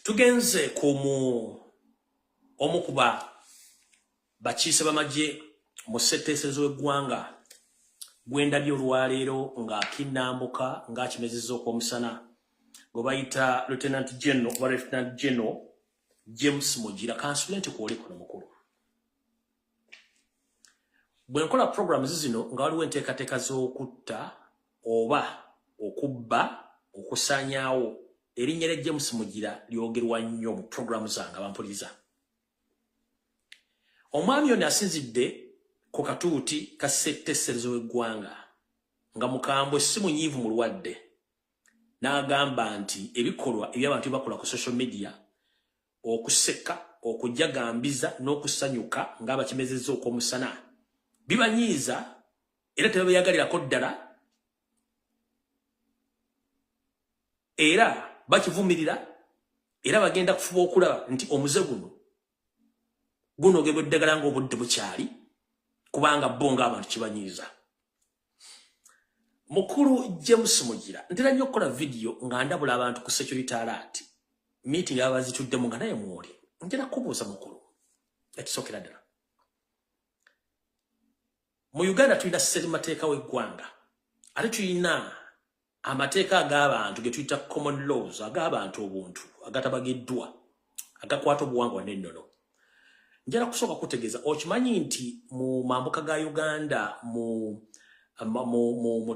[SPEAKER 1] Tugenze ku omu kuba bakiise bamagye mu ssetteesezo w'eggwanga gwendabye olwaleero ng'akinnambuka ng'akimezezza okw'omusana gwe bayita Lieutenant General oba Lieutenant General James Mugira. Kansubire nti kwoli kuno mukulu. Bwe nkola programs zino nga waliwo enteekateeka z'okutta oba okubba okusaanyaawo erinnya lya James Mugira lyogerwa nnyo mu programu zange abampuliriza. Omwami ono asinzidde ku katuuti ka ssetteeserezo w'eggwanga nga mukambwe si munyiivu mulwadde n'agamba nti ebikolwa eby'abantu bakola ku social media okuseka okujagambiza n'okusanyuka ng'abakimezezza okw'omusana bibanyiiza era tebabeyagalirako ddala era bakivumirira era bagenda kufuba okulaba nti omuze guno ogebwa eddagala ng'obudde bukyali kubanga bo ng'abantu kibanyiiza. Mukulu James Mugira ntera nnyo okukola video nga ndabula abantu ku security alert meeting abazituddemu nga naye mwoli njala kubuuza mukulu ekisookera ddala. Mu Uganda tulina ssemateeka w'eggwanga ate tulina amateeka ag'abantu ge tuyita common laws ag'abantu obuntu agatabagiddwa agakwata obuwangwa n'ennono. Njala kusooka kutegeeza okimanyi nti mu mambuka ga Uganda mu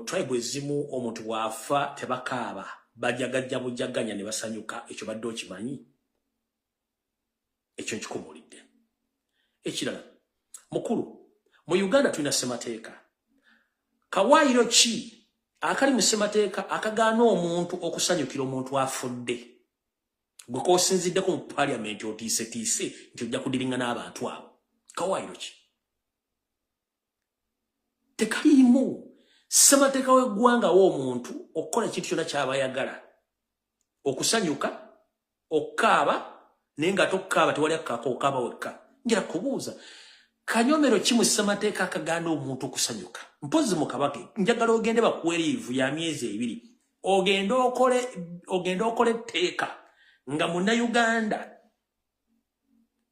[SPEAKER 1] tribe ezimu omuntu bw'afa tebakaaba bajagajja bujaganya ne basanyuka. Ekyo badde okimanyi? Ekyo nkikumuulidde. Ekirala mukulu mu Uganda tulina ssemateeka. Kawaayiro ki akali mu ssemateeka akagaana omuntu okusanyukira omuntu afudde gwe kosinziddeko mu parliament otiise nti ojja kudiringa n'abantu abo kawaayiro ki tekaliimu ssemateeka w'eggwanga w'omuntu okukola ekintu kyonna ky'abayagala okusanyuka okukaaba naye nga tokkaaba tewali akkaako okaaba wekka njala kubuuza kanyomero ki mu ssemateeka akaganda omuntu okusanyuka mpozi mu kabaka njagala ogende bakuwe liivu ya myezi 2 ogende okole etteeka nga munnayuganda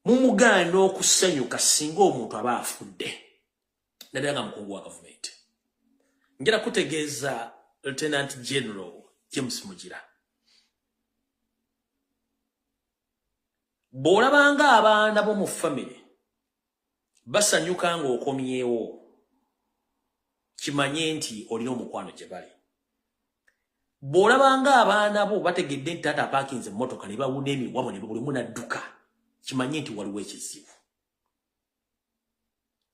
[SPEAKER 1] mumugaana okusanyuka singa omuntu aba afudde naddala nga mukungu wa gavumenti njala kutegeeza Lieutenant General James Mugira bw'olabanga abaana b'omu family basanyuka ng'okomyewo kimanye nti olina omukwano gye bali bw'olabanga abaana bo bategedde nti taata apaakinze emmotoka ne bawuna emiwabo ne bulimu n'adduka kimanye nti waliwo ekizibu.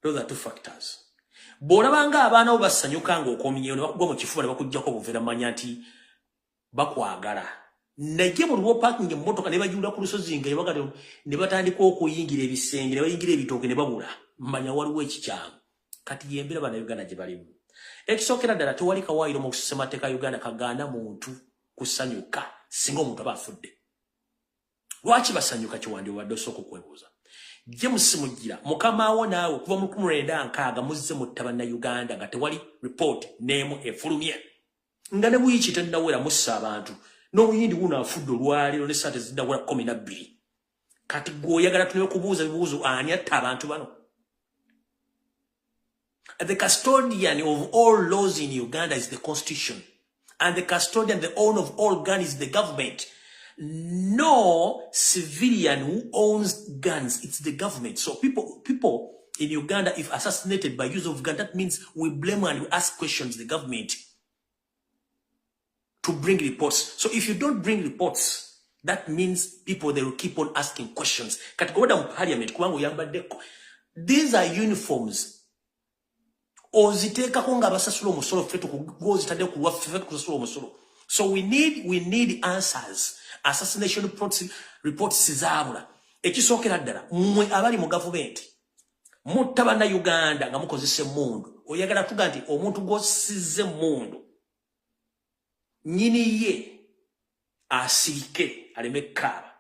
[SPEAKER 1] Those are two factors. Bw'olabanga abaana bo basanyuka ng'okomyewo ne bakugwa mu kifuba ne bakuggyako obuveera manya nti bakwagala naye buli parking emmotoka ne bagiwula ku lusozi nga ebagala ne batandika okuyingira ebisenge ne bayingira ebitooke ne babula manya waliwo ekikyamu kati yembera bana Uganda gye balimu ekisookera ddala tewali kawaayiro mu ssemateeka Uganda kagaana muntu kusanyuka singa omuntu aba afudde. Lwaki basanyuka kiwandi wadde osooka okwebuuza. James Mugira mukama wo naawe kuva mu 1996 muzze mu ttabanna Uganda nga tewali report neemu efulumye nga ne buyiki tennawera mussa abantu n'obuyindi buno afudde olwaleero ne ssente ziddawula 12 kati gw'oyagala tuleme kubuuza bibuuzo ani atta abantu bano. The custodian of all laws in Uganda is the constitution, and the custodian, the owner of all guns is the government. No civilian who owns guns, it's the government. So people in Uganda, if assassinated by use of gun, that means we blame and we ask questions the government to bring reports. So if you don't bring reports, that means people, they will keep on asking questions. Parliament, these are uniforms. Oziteeka konga basasula omusolo fetu kugozitadde kulwa fetu kusasula omusolo. So we need answers. Assassination reports zaabula. Ekisookera ddala mmwe abali mu government mutabana Uganda nga mukozese mundu. Oyagala tuga nti omuntu gosizze mundu nyini ye asiike aleme kaaba.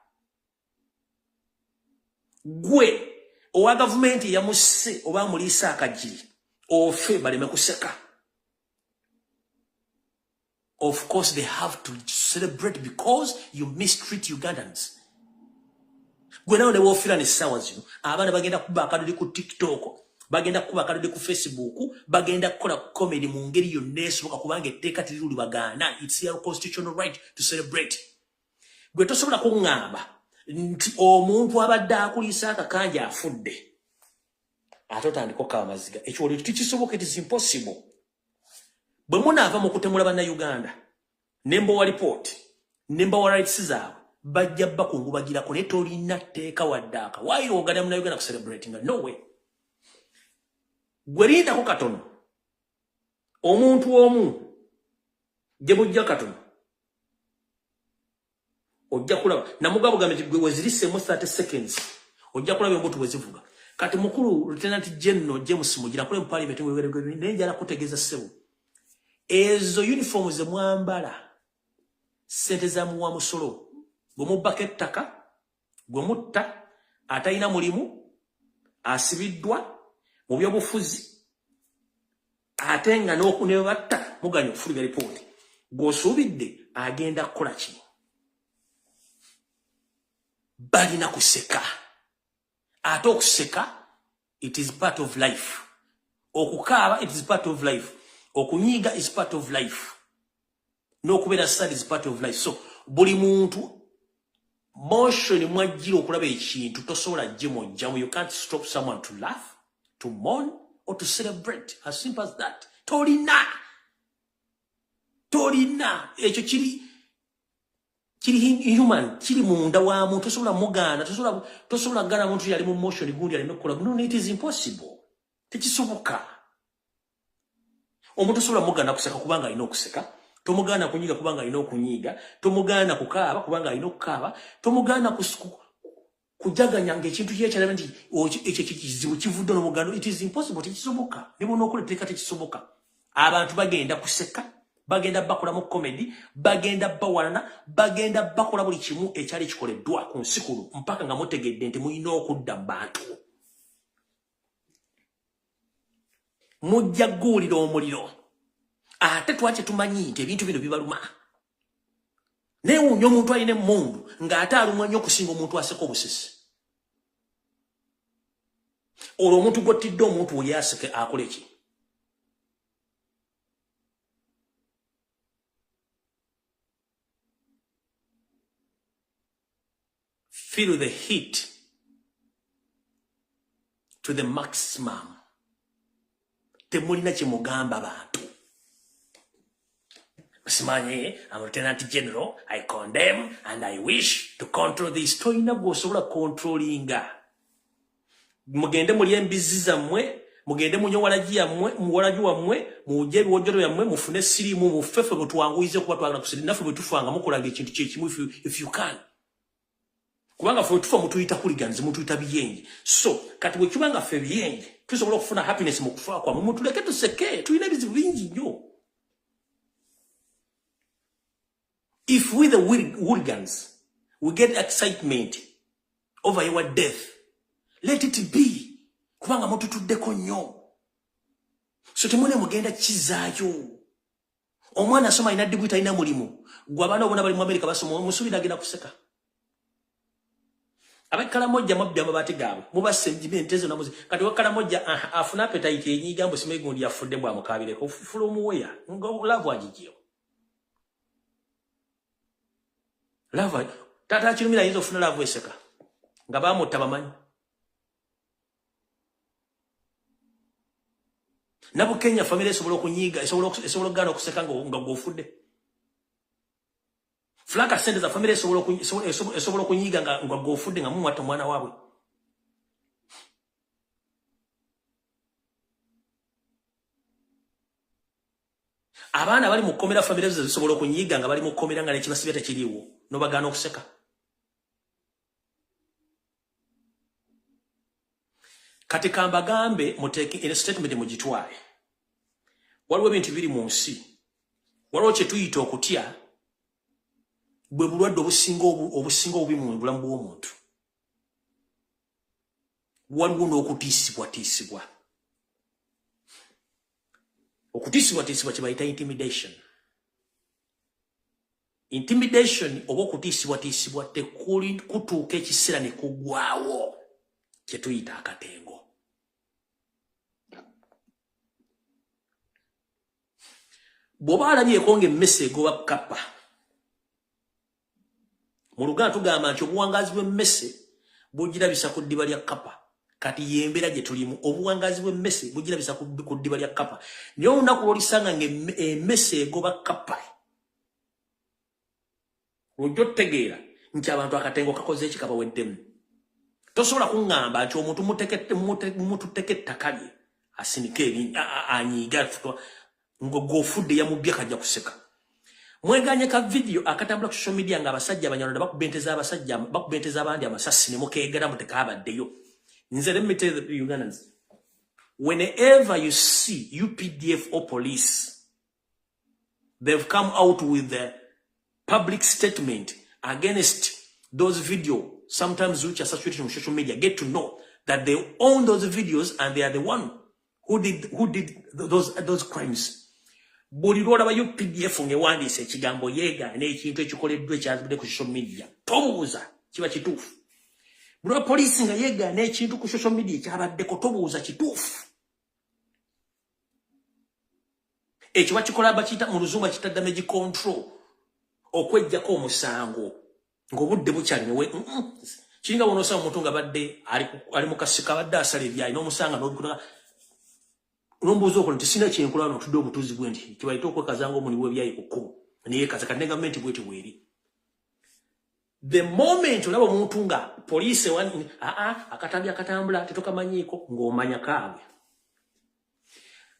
[SPEAKER 1] Gwe owa government yamusse oba mulisa akajiri ofe baleme kuseka. Of course, they have to celebrate because you mistreat Ugandans. Gwenawo ne wofira ne sawa zino abaana bagenda kuba akaduli ku TikTok, bagenda kuba akaduli ku Facebook, bagenda kukola comedy mu ngeri yonna esoboka kubanga etteeka teriri bagaana. It's your constitutional right to celebrate. Gwe tosobola kuŋŋamba nti omuntu abadde akulisa akakanja afudde ate otandika okkawa amaziga. Ekyo oli tikisoboka, it is impossible. Bwe munaava mu kutemula bannayuganda ne mbowa report ne mbowa rights zaabwe bajja bakungubagirako naye tolina tteeka wadde aka. Why ogenda munnayuganda ku celebrating? No way. Gwe lindako katono omuntu omu gye bujja katono ojja kulaba namugabo gambe gwe wezirisemu 30 seconds ojja kulaba embuto wezivuga. Kati mukulu Lieutenant General James Mugira kule mu parliament weweregwe nenjala kutegeeza ssebo ezo uniform ze mwambala sente za muwa musolo gwe mubbako ettaka gwe mutta atayina mulimu asibiddwa mu byobufuzi ate nga n'okunebatta muganya okufulumya lipooti gw'osuubidde agenda kukola ki? Balina kuseka. Ate okuseka, it is part of life. Okukaaba, it is part of life. Okunyiga is part of life. N'okubeera sad is part of life. So buli muntu motion mwajjira okulaba ekintu tosobola jjemojjamu. You can't stop someone to laugh, to mourn, or to celebrate. As simple as that. Tolina. Ekyo kiri human, kiri munda wa muntu tosobola mugana, tosobola gana muntu yali mu motion gundi yali mekola. No, it is impossible. Tekisoboka. Omuntu tosobola mugana kuseka kubanga alina okuseka. tomugana kunyiga kubanga alina okunyiga, tomugana kukaaba kubanga alina okukaaba, tomugana kujaganya ng'ekintu kye kyalaba nti ekyo kizibu kivudde n'omugano. It is impossible, tekisoboka. Ne bonna okuleeteka tekisoboka. Abantu bagenda kuseka, bagenda bakola mu comedy, bagenda bawalana, bagenda bakola buli kimu ekyali kikoleddwa ku nsi kuno mpaka nga mutegedde nti mulina okudda mu bantu. Mujja gguulira omuliro. Ate twakye tumanyi nti ebintu bino bibaluma. Neewuunya omuntu alina emmundu ng'ate alumwa nnyo okusinga omuntu aseka obusisi. Olwo omuntu gwottidde omuntu oyo aseke akola eki? Feel the heat to the maximum. Temulina kye mugamba bantu. Simanye, I'm Lieutenant General, I condemn and I wish to control this. Toina gosobola controllinga. Mugende muli embizi zammwe, mugende munyo walaji yammwe, muwalaji wammwe, muje ebiwojjolo yammwe, mufune sirimu, mufefe bwe tuwanguyize kuba twagala kusiri. Naffe bwe tufanga mukolanga ekintu kye kimu if you can. Kubanga ffe tufa mutuyita hooligans, mutuyita biyenje. So, kati bwe kibanga ffe biyenje, tusobola okufuna happiness mu kufa kwammwe, mutuleke tuseke, tulina ebizibu bingi nnyo. If we the hooligans, we get excitement over your death, let it be. Kubanga mututuddeko nnyo. So temune mugenda kizaayo. Omwana asoma ina digwita ina mulimu. Gwe abaana obona bali mu America basoma musubira agenda kuseka. Abekala mojja mabya mabati gaabwe. Mubase mjibe ntezo na muzi. Kati wakala mojja afuna appetite yenyiga mbo sime gundi yafudde bwa mukabireko. From where? Ngo love ajijiyo. Lava tata chirumira yizo funa lava eseka nga bamuta bamanyi nabo Kenya family esobola okunyiga esobola gana okuseka nga gofudde flaka sente za family esobola okunyiga nga gofudde nga mumwata mwana waabwe. Abaana bali mu komera family ezisobola okunyiga nga bali mu komera nga nekibasibya tekiriwo no bagana okuseka. Kati kambagambe muteke in a statement mugitwale. Waliwo ebintu biri mu nsi. Waliwo kye tuyita okutya bwe bulwadde obusinga obubi mu bulamu bw'omuntu. Waliwo n'okutiisibwa. Okutiisibwa kye bayita intimidation. Intimidation oba okutiisibwa tekuli kutuuka ekiseera ne kugwawo kye tuyita akatengo. Bw'oba alabyeko ng'emmese egoba kkapa. Mu Luganda tugamba nti obuwangazi bw'emmese bugirabisa ku ddiba lya kkapa. Kati yembera gye tulimu obuwangazi bw'emmese bugirabisa ku ddiba lya kkapa. Naye olunaku lw'olisanga ng'emmese egoba kkapa. Ojja otegeera nti abantu akatengo kakoze ekikaba weddemu. Tosobola kuŋŋamba nti omuntu mututteko ettaka lye asinike anyiiga ng'ofudde yamubbye kajja kuseka. Mweganye ka video akatambula ku social media nga abasajja abanyarwanda bakubenteza abandi amasasi ne mukeegera mutekaabaddeyo. Nze let me tell the Ugandans, whenever you see UPDF or police, they've come out with the public statement against those videos, sometimes which are saturated on social media. Get to know that they own those videos and they are the one who did those crimes. Buli lw'olaba ba UPDF ngewandiise ekigambo yeega n'ekintu ekikoleddwa ekyazibudde ku social media, tobuuza kiba kituufu. Buli lwa poliisi nga yeega n'ekintu ku social media ekyabaddeko, tobuuza kituufu. Ekyo bakikola bakiyita mu Luzungu bakiyita damage control, okweggyako omusango ng'obudde bukyalinewe. Kiringa bw'onoosanga omuntu nga badde ali mu kasika badde asala ebyayi n'omusanga n'obikola nombuzo ko ntisina kyenkola no tudde obutuzi bwendi kibayita okwekazanga omuli w'ebyayi ku kkubo neyeekaza kati ne gavumenti bweti bweri. The moment olaba omuntu nga police akatambi akatambula tetokamanyiiko ng'omanya kaabwe.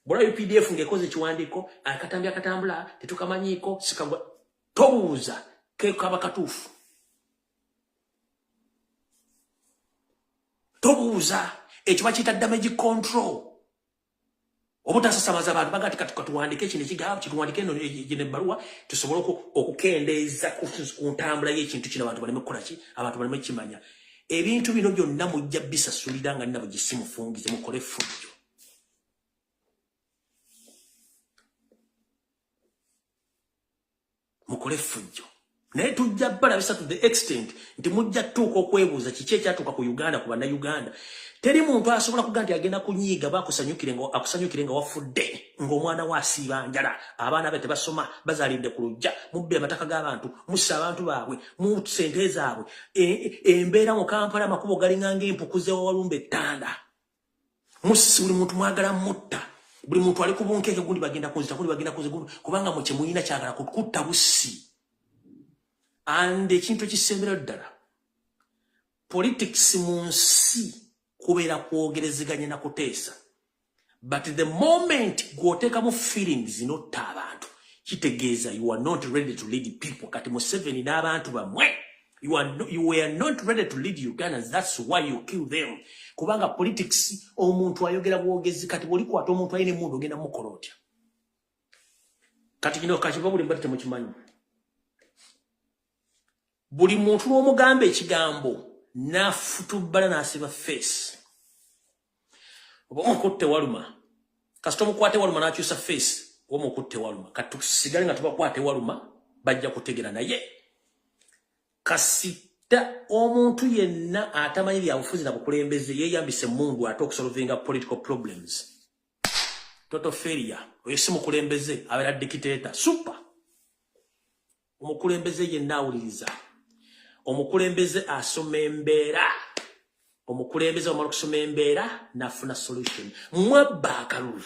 [SPEAKER 1] Bora UPDF ngekoze kiwandiko akatambya katambula tetukamanyiko sikagwa tobuuza ke kaba katufu tobuuza ekiba kita damage control obutasasamaza abantu bagati katuwandike kino ekigambo kituwandike eno gine baruwa tusobola okukendeeza ku ntambula y'ekintu kino abantu baleme kukola ki abantu baleme kimanya ebintu bino byonna mujja bisasulira nga nabo gisimufungize mukole fujjo mukole fujjo naye tujja balabisa to the extent nti mujja tuuka okwebuuza kiki ekyatuuka ku Uganda ku bannayuganda teri muntu asobola kuga nti agenda kunyiiga akusanyukire nga wafudde ng'omwana we asiiba njala abaana be tebasoma bazaalidde ku lujja mubbe amataka g'abantu mussa abantu baabwe mu sente zaabwe embeera mu Kampala amakubo galinga ng'empukuze wawalumba ettanda musi buli muntu mwagala mutta buli muntu ali ku bunkeeke gundi bagenda kunzita gundi bagenda kunze gundi kubanga mu kye muyina kyagala kutta bussi and ekintu ekisembera ddala politics mu nsi kubeera kwogerezeganya na kuteesa but the moment gw'oteekamu feelings notta abantu kitegeeza you are not ready to lead people kati Museveni n'abantu bamwe you were not ready to lead Ugandans that's why you kill them kubanga politics omuntu ayogera bwogezi kati bwolikwata omuntu ayine mundu ogenda mukola otya kati kino kakiva buli mbate mukimanyi buli muntu n'omugamba ekigambo n'afutubala n'asiba face oba omukutte waluma kasita omukwate waluma n'akyusa face omukutte waluma kati tusigale nga tubakwate waluma bajja kutegera naye kasita omuntu yenna atamanyi byabufuzi na bukulembeze yeeyambise mundu ate okusolvinga political problems total failure oyo si mukulembeze abeera dictator super omukulembeze yenna awuliriza omukulembeze asoma embeera omukulembeze omala okusoma embeera nafuna solution mwabba akalulu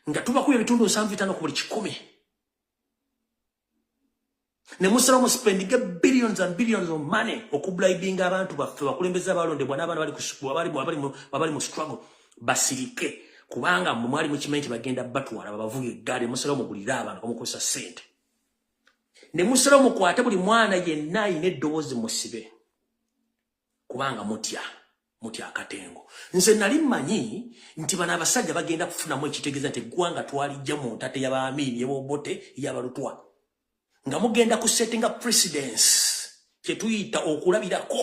[SPEAKER 1] nga tubakuba ebitundu 75 ku buli 100 ne musala mu spending billions and billions of money okublibinga abantu baffe bakulembeze abalondebwa n'abaana bali ku school abali mu struggle basirike kubanga mwali mu kimanyi bagenda batwala babavuga eggaali musala mu bulira abantu bamukozesa sente ne musala mukwate buli mwana yenna ayina eddoboozi musibe kubanga mutya akatengo nze nali mmanyi nti bano abasajja bagenda kufunamu ekitegeeza nti eggwanga twalijja mu ntate y'abaamiini y'ebobote y'abalutwa nga mugenda ku setting up precedence kye tuyita okulabirako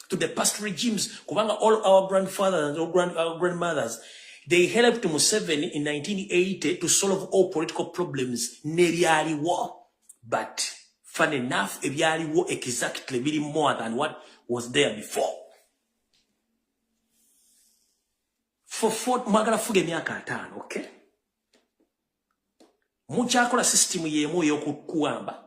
[SPEAKER 1] to the past regimes kubanga all our grandfathers and our grandmothers they helped Museveni in 1980 to solve all political problems nebyaliwo. But fun enough, ebyaliwo exactly really more than what was there before. For magala fuge myaka 5, okay? Muchakola system yemu eyokukuwamba,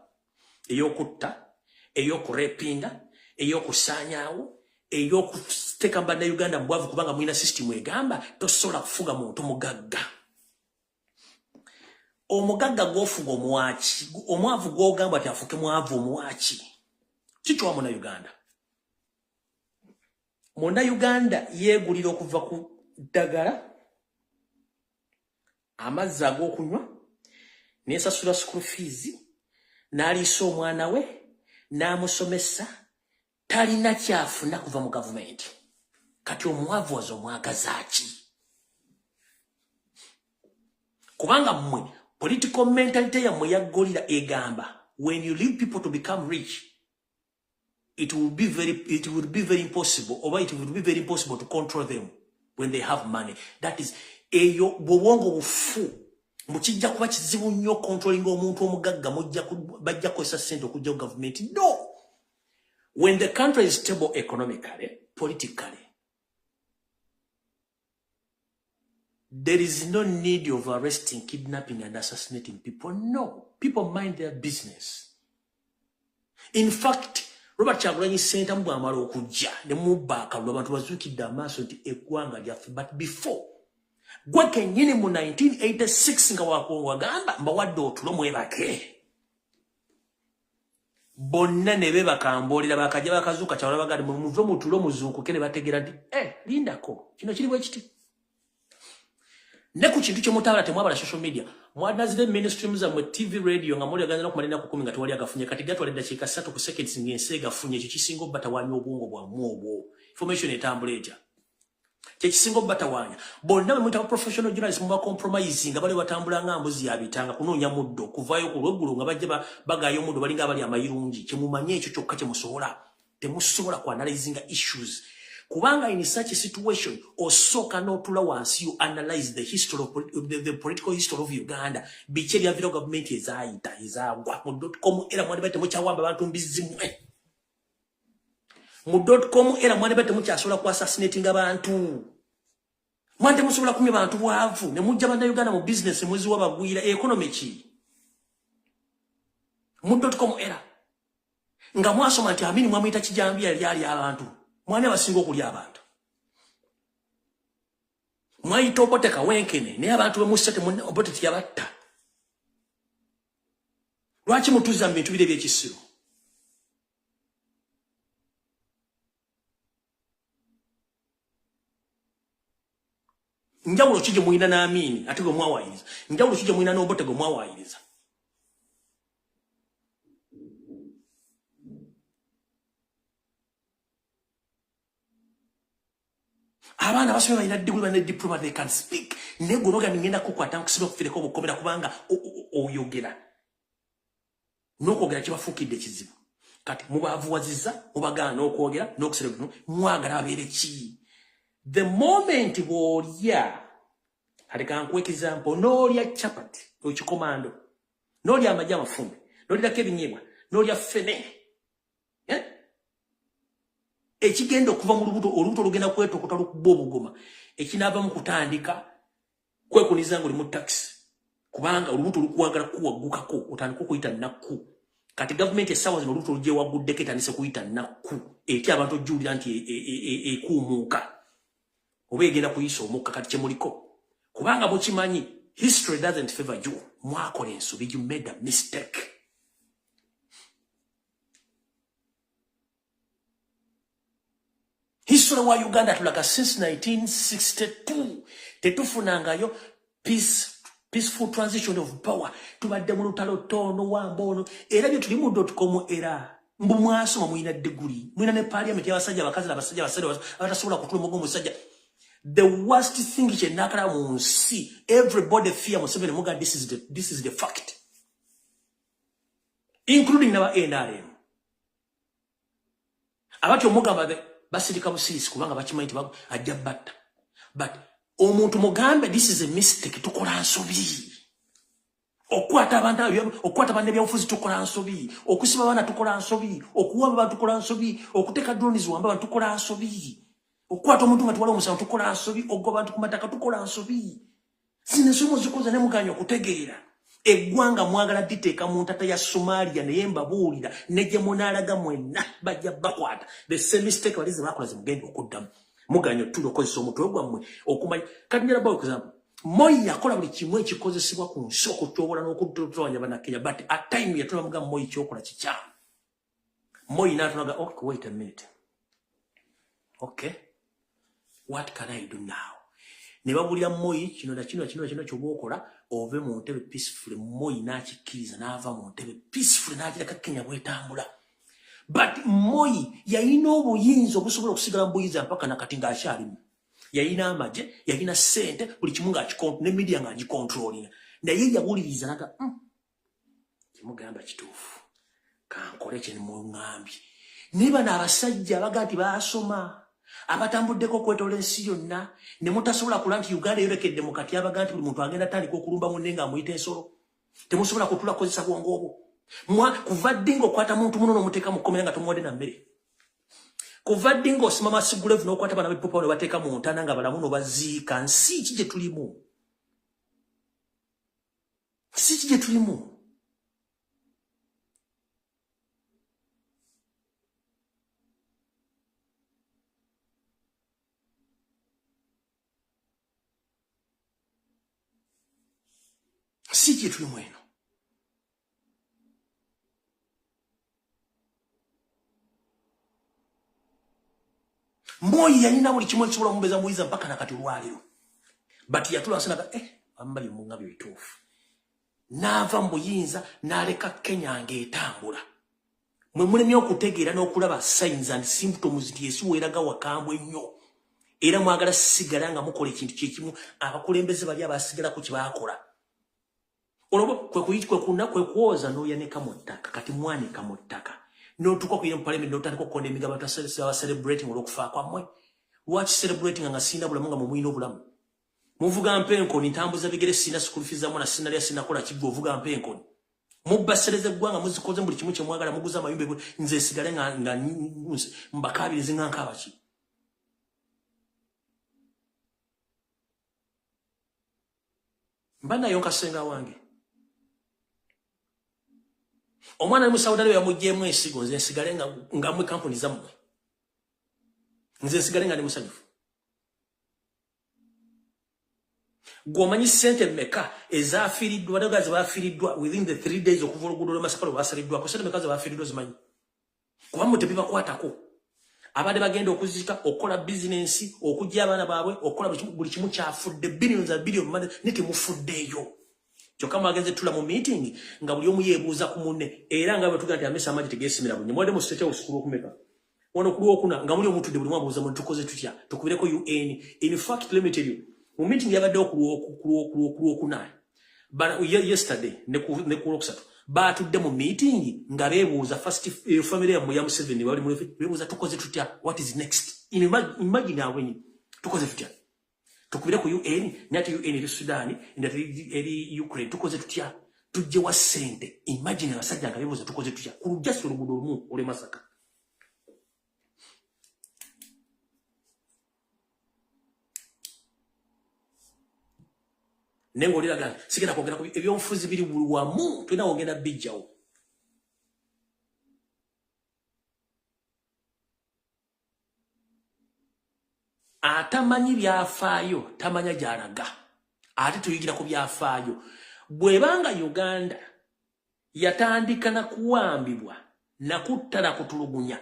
[SPEAKER 1] eyokutta, eyokurepinga, eyokusanyawo, eyokuteka mbanda Uganda mbwavu kubanga mwina system egamba tosobola kufuga muntu mugagga. Omugagga gwofuga omwachi, omwavu gwogamba ati afuke mwavu omwachi. Kichwa muna Uganda. Munda Uganda yegulira okuva ku ddagala amazzi ag'okunywa n'esasula school fees n'aliisa omwana we n'amusomesa talina kyafuna kuva mu government. Kati omwavu wazo omwagaza ki? Kubanga mmwe political mentality yammwe yaggolira egamba when you leave people to become rich it will be very impossible, or it will be very impossible to control them when they have money. That is eyo bwongo bufu mukijja kuba kizibu nnyo controlling omuntu omugagga bajja kwesa sente okujja ku government. No, when the country is stable economically, politically, there is no need of arresting, kidnapping and assassinating people. No, people mind their business. In fact, Robert Chagulanyi senta mbwamala okujja ne mubaka abantu bazuukidde amaaso nti eggwanga lyaffe. But before gwe kennyini mu 1986 nga wagamba mbawadde otulo mwebake bonna ne beebaka mboolera bakajja bakazuuka kyawala bagandi muve mu tulo muzuukuke ne bategeera nti lindako kino kiri bwe kiti. ne ku kintu kye mutabala temwabala social media mwadazire mainstream za mu TV radio nga muli ganza okumalina ku 10 nga twali agafunye kati gatwali dakika 3 ku seconds ngense gafunye ekyo kisingo batawanya obwongo bwa mwobo information etambuleta kye kisingo batawanya bonna bwe mutaba professional journalists mu compromising nga bali watambula ngambuzi yabitanga kunoonya muddo kuvayo ku lweggulo nga bajje bagayo muddo balinga abali amayirungi kye mumanye ekyo kyokka kye musobola temusobola ku analyzing issues kubanga in such a situation osoka n'otula wansi you analyze the history of the political history of Uganda biche bya viro government ezaayita ezaagwa mu .com era mwani bate mukyawamba abantu mbizimwe mu .com era mwani bate mukyasobola ku assassinating abantu mwante musobola kumya abantu bwavu ne mujja banda Uganda mu business mwezi wabagwira economy ki mu .com era nga mwasoma nti amini mwamuyita kijambia yali abantu mwana basinga okulya abantu mwayita opoteka wenkene naye abantu bemusate opoteti yabatta lwaki mutuza mu bintu bire by'ekisiro njawulo kije mwina n'amini ate gwe mwawayiriza njawulo kije mwina n'obote gwe mwawayiriza abana basome balina degree bane diploma they can speak negologa ningenda kukwata nkusiba kufireko obukomera kubanga oyogera n'okwogera kibafukidde kizibu kati mubavuwaziza mubagaana okwogera n'okusera mwagala abeere ki the moment bw'olya haleka nkweka example n'olya chapati okikomando n'olya amagi amafumbe n'olyako ebinyeebwa n'olya fene ekigenda okuva mu olubuto lugenda kwetokota lukuba obugoma ekinaava mu kutandika kwekuniza nga oli mu taxi kubanga olubuto lukuwagala kuwaggukako otandika okuyita nakku kati gavumenti essaawa zino olubuto lugye wagguddeko etandise kuyita nakku eti abantu ojjuwulira nti ekuumuuka oba egenda kuyisa omukka kati kyemuliko kubanga mukimanyi history doesn't favor you mwakola ensobi you made a mistake history wa Uganda tulaga since 1962 tetufunangayo peaceful transition of power tubadde mu lutalo tono wambono era byo tuli mu .com era mbu mwasoma muina degree muina ne parliament y'abasajja abakazi n'abasajja abasajja abatasobola kutula mugongo musajja the worst thing kye nakala mu nsi everybody fear Museveni muga this is the fact including n'aba NRM abatyo mugamba basirika busirisi kubanga bakimanyi ajja batta but omuntu mugambe this is a mistake tukola nsobi okwata abantu ebyobufuzi tukola nsobi okusiba abaana tukola nsobi okuwamba abantu tukola nsobi okuteka drones wamba abantu tukola nsobi okwata omuntu nga tuwala omusango tukola nsobi ogoba abantu ku mataka tukola nsobi zino ensobi zikoza ne muganyo okutegeera eggwanga mwagala diteeka mu ntata ya Somalia naye mbabuulira nejje munaalaga mwenna bajja bakwata the same mistake balize bakola zimugenda okuddamu muganyo tulokozesa omutwe gwammwe okumanya kati njala bawo example Moi yakola buli kimu ekikozesebwa ku nsi okutoobola n'okutoonya bannakenya but at time yatula mugamba Moi kyokola kikyamu Moi n'atunaga okay wait a minute okay what can I do now ne babulira Moi kino ky'obokola ove mu ntebe peaceful Moi n'akikkiriza n'ava mu ntebe peaceful n'agireka Kenya bwetambula but Moi yalina obuyinza obusobola okusigala mu buyinza mpaka nakati ng'akyalimu yalina amagye yalina ssente buli kimu ne media ng'agikontrolinga naye yawuliriza naga kimugamba kituufu kankole kye muŋŋambye naye bano abasajja abaga nti baasoma abatambuddeko okwetola ensi yonna ne mutasobola kulaba nti Uganda yolekedde mu kati abaga nti buli muntu agenda tandika okulumba munne ng'amuyita ensolo temusobola kutula kozesa bwongo obwo kuva ddi ng'okwata muntu muno n'omuteeka mu kkomera nga tomuwadde na mmere kuva ddi ng'osima Masigulevu n'okwata bana b'epopa ne bateeka mu ntana nga balamu n'obaziika nsi ki gye tulimu si ki gye tulimu si gye tulimu eno Moi yalina buli kimu ekisobola omubeeza muyiza mpaka nakati olwaleero but yatula asanaga ambali munga bitufu nava mbuyinza naleka Kenya ngetambula mwe mulemye okutegeera n'okulaba signs and symptoms nti Yesu weraga wakambwe nnyo era mwagala sigala nga mukola ekintu kyekimu abakulembeze bali abasigala ku kibakola olwo kwe kuoza n'oyaneka mu ttaka kati mwanika mu ttaka n'otuka kuyira mu parliament n'otandika okukonda emigabo tasaba celebrating olw'okufa kwammwe lwaki celebrating nga sinda bulamu nga mumwina obulamu muvuga mpenkoni ntambuza bigere sina school fees zamwe na sina lya sina kola kibwo vuga mpenkoni mubasereze gwanga muzikoze buli kimu kyemwagala muguza amayumbe nze sigale nga mbakabirize nganka abaki mbana yonka senga wange omwana musawudale yamujjemu ensigo nze sigale nga mwe kampuni zamwe nze sigale nga ndi musanyufu Gomanyi sente meka ezafiridwa badaga zabafiridwa within the 3 days okuva oluguudo lw'amasaka lw'asaliriddwa ko sente meka zabafiridwa zimanyi kuba mutebiba kwatako abadde bagenda okuzika okola business okujja abaana baabwe okola buli kimu kyafudde billions and billions money niti mufuddeeyo kyokka mwagenze tula mu meeting nga buli omu yeebuuza ku munne era nga bwe tugaa nti amesa amagi tegeesimira bunye mwade mu state house kulwokumeka wano kulwokuna nga muli omutudde buli mwabuuza mu tukoze tutya tukubireko UN in fact let me tell you mu meeting yabadde okuwokuna yesterday ne kulokusatu batudde mu meeting nga beebuuza first family ya Muya Museveni bali mu beebuuza tukoze tutya what is next imagine awenyi tukoze tutya tukubire ku UN nati UN eri Sudan ndati eri Ukraine tukoze tutya tujje wa sente imagine abasajja nga beebuuza tukoze tutya ku just oluguudo lumu ole Masaka nengo liraga sigenda kwogera ku eby'obufuzi biri wamu tulina wogenda bijjawo atamanyi byafaayo tamanya gy'alaga ate tuyigira ku byafaayo bwebanga Uganda yatandika na kuwambibwa na kutta na kutulugunya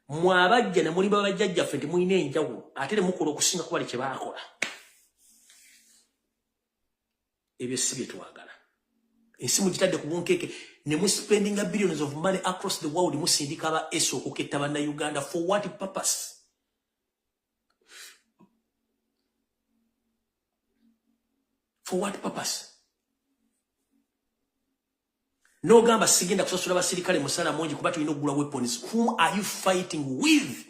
[SPEAKER 1] mwabajja ne muli babajjajjaffe temulina enjawulo ate ne mukola okusinga kubali kye baakola ebyo si bye twagala ensi mugitadde ku bunkeke ne mu spending billions of money across the world musindika aba eso okuketta banna Uganda for what purpose for what purpose no gamba sigenda kusasula basirikale musala monji kuba tulina okugula weapons whom are you fighting with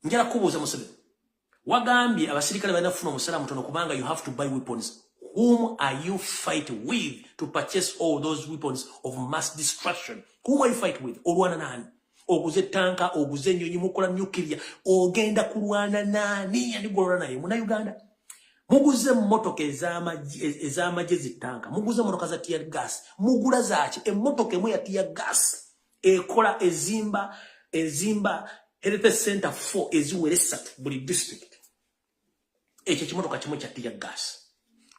[SPEAKER 1] njala kubuuza Museveni wagambye abasirikale banafuna musala mutono kubanga you have to buy weapons whom are you fighting with to purchase all those weapons of mass destruction whom are you fighting with olwana nani oguze tanka oguze Enyonyi mukola nuclear ogenda kulwana nani yandigolana naye muna Uganda muguze motoka ez'amagye zitanka muguze motoka za tear gas mugula zaki emotoka emu ya tear gas ekola ezimba health center 4 eziwere 3 buli district ekyo kimotoka kimu kya tear gas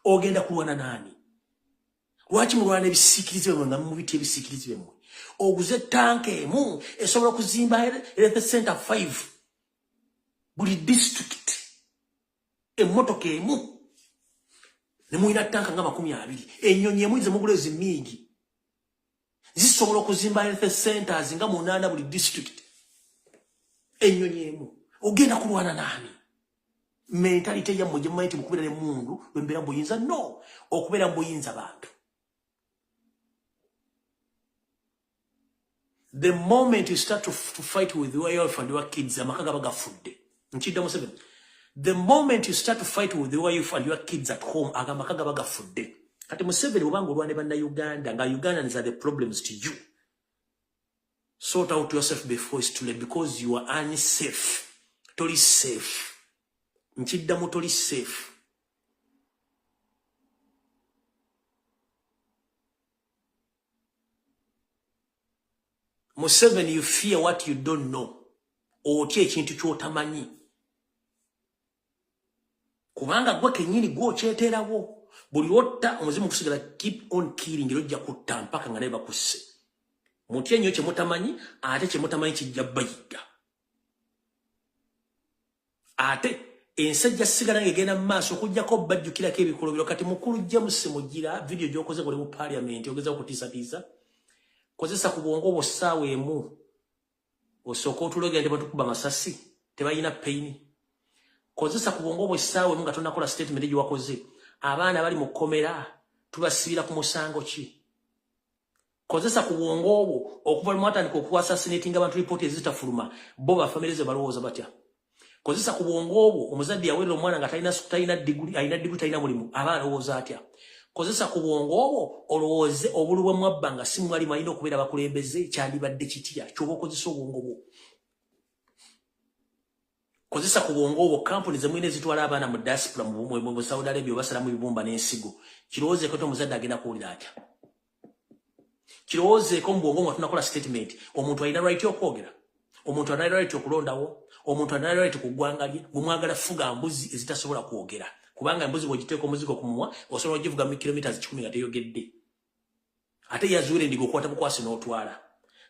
[SPEAKER 1] ogenda kulwana nani lwaki mulwana ebisikirize bwe nga mubiti ebisikirize bwe oguze tanka emu esobola kuzimba health center 5 buli district emotoka emu ne muina tanka nga 20 Enyonyi emu ze mugule zimingi zisobola okuzimba health centers nga 8 buli district Enyonyi emu ogenda kulwana nani mentality ya mmoja mmaiti mukubira ne mundu wembera mbuyinza no okubera mbuyinza bantu the moment you start to fight with your wife and your kids amakaga bagafudde nchidda Museveni the moment you start to fight with your wife and your kids at home agamakaga bagafudde kati Museveni obanga olwane banna Uganda nga Ugandans are the problems to you sort out yourself before it's too late because you are unsafe totally safe nchidda mutoli safe Museveni you fear what you don't know otye ekintu kyotamanyi kubanga gwe kenyini gwo kyeterawo buli otta omuzimu kusigala keep on killing lojja kutta mpaka nga naye bakusse mutye nnyo kye mutamanyi ate kye mutamanyi kijja bayiga ate ensajja sigala ngegenda mu maaso okujjako bajjukirako ebikolobero kati mukulu James Mugira video gy'okoze kuli mu parliament ogeza okutiisatiisa kozesa ku bwongo obwo ssaawa emu osooka otulogera tebatukuba masasi tebalina pain kozesa ku bwongo obwo ssaawa emu nga tonakola statement gye wakoze abaana bali mu kkomera tubasibira ku musango ki kozesa ku bwongo obwo okuva mu atandika okuassassinating abantu report ezitafuluma bo bafamilize balowooza batya kozesa ku bwongo obwo omuzadde yawerera omwana nga talina diguli talina mulimu aba alowooza atya kozesa ku bwongo obwo olowooze obulu bwe mwabba nga si mwali mwalina okubeera bakulembeze kyandibadde kitya ky'oba okozesa obwongo bwo kozesa ku bwongo obwo kampuni zemwine zitwala abaana mu diaspora mu Saudi Arabia basala mu bibumba n'ensigo kirowoozeeko ti omuzadde agenda kuwulira atya kirowoozeeko mu bwongo nga tunakola statement omuntu alina right okwogera omuntu alina right okulondawo omuntu alina right kuggwanga lye bwe mwagala fuga mbuzi ezitasobola kwogera kubanga embuzi bw'ogiteeka omuzigo ku mumwa osobola ogivuga mu kilometers 10 nga teyogedde ate yazuula endiga okwata bukwasi n'otwala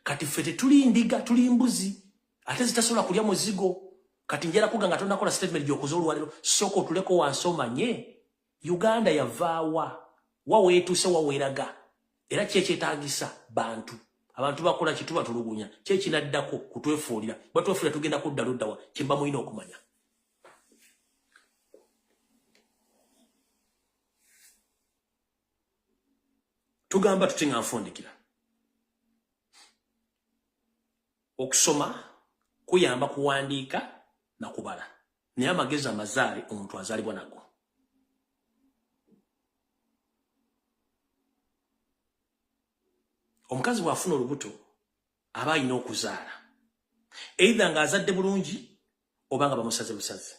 [SPEAKER 1] kati ffe tetuli ndiga tuli mbuzi ate zitasobola kulya muzigo kati njala kuga nga tonakola statement gy'okoze olwaliro sooka otuleko wansi omanye Uganda yavaawa waweetuuse waweeraga era kyekyetaagisa bantu abantu bakola kituba tulugunya kyekinaddako kutwefuulira batwefuulira tugenda kudda luddawa kyemba mulina okumanya tugamba tutinga nfundikira okusoma kuyamba kuwandiika na kubala naye amagezi amazaale omuntu azaalibwa nago omukazi bw'afuna olubuto aba alina okuzaala either ng'azadde bulungi oba nga bamusaze busaze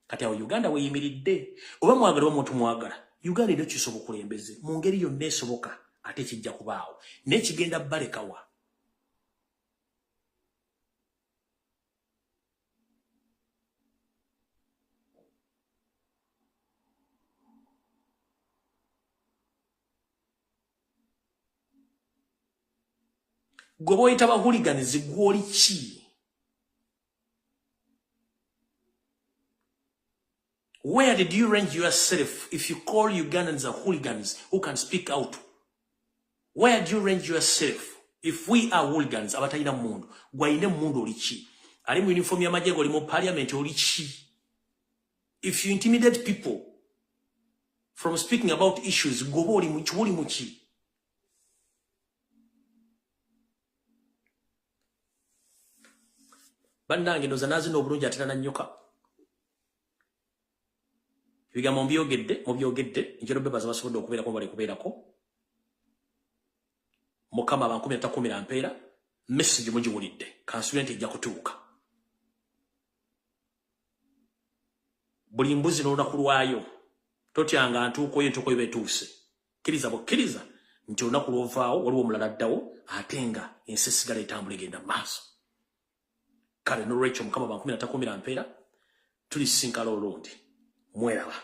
[SPEAKER 1] kati awo Uganda weeyimiridde oba mwagala omuntu mwagala Uganda eryo kisobola okulembeze mu ngeri yonna esoboka ate kijja kubaawo naye kigenda balekawa gwe boyita bahuliganizi gwoli ki where did you range yourself if you call Ugandans a hooligans who can speak out where do you range yourself if we are hooligans abatayina mundu gwayine mundu oli ki ali mu uniform y'amajje oli mu parliament oli ki if you intimidate people from speaking about issues gobo oli mu ki bannange ndoza nazi n'obulungi atera na nnyoka ebigambo mubyogedde njero bebaza basobodde okubeerako bali kubeerako mukama abankumi atakumira mpeera message mugiwulidde kansubira nti ejja kutuuka buli mbuzi n'olunaku lwayo totyanga ntuuko yo entuuko yo betuuse kkiriza bukkiriza nti olunaku lwovaawo waliwo omulala addawo ate nga ensi esigala etambula egenda mu maaso kale n'olwekyo mukama abankumi atakumira mpeera tulisinkala olundi mweraba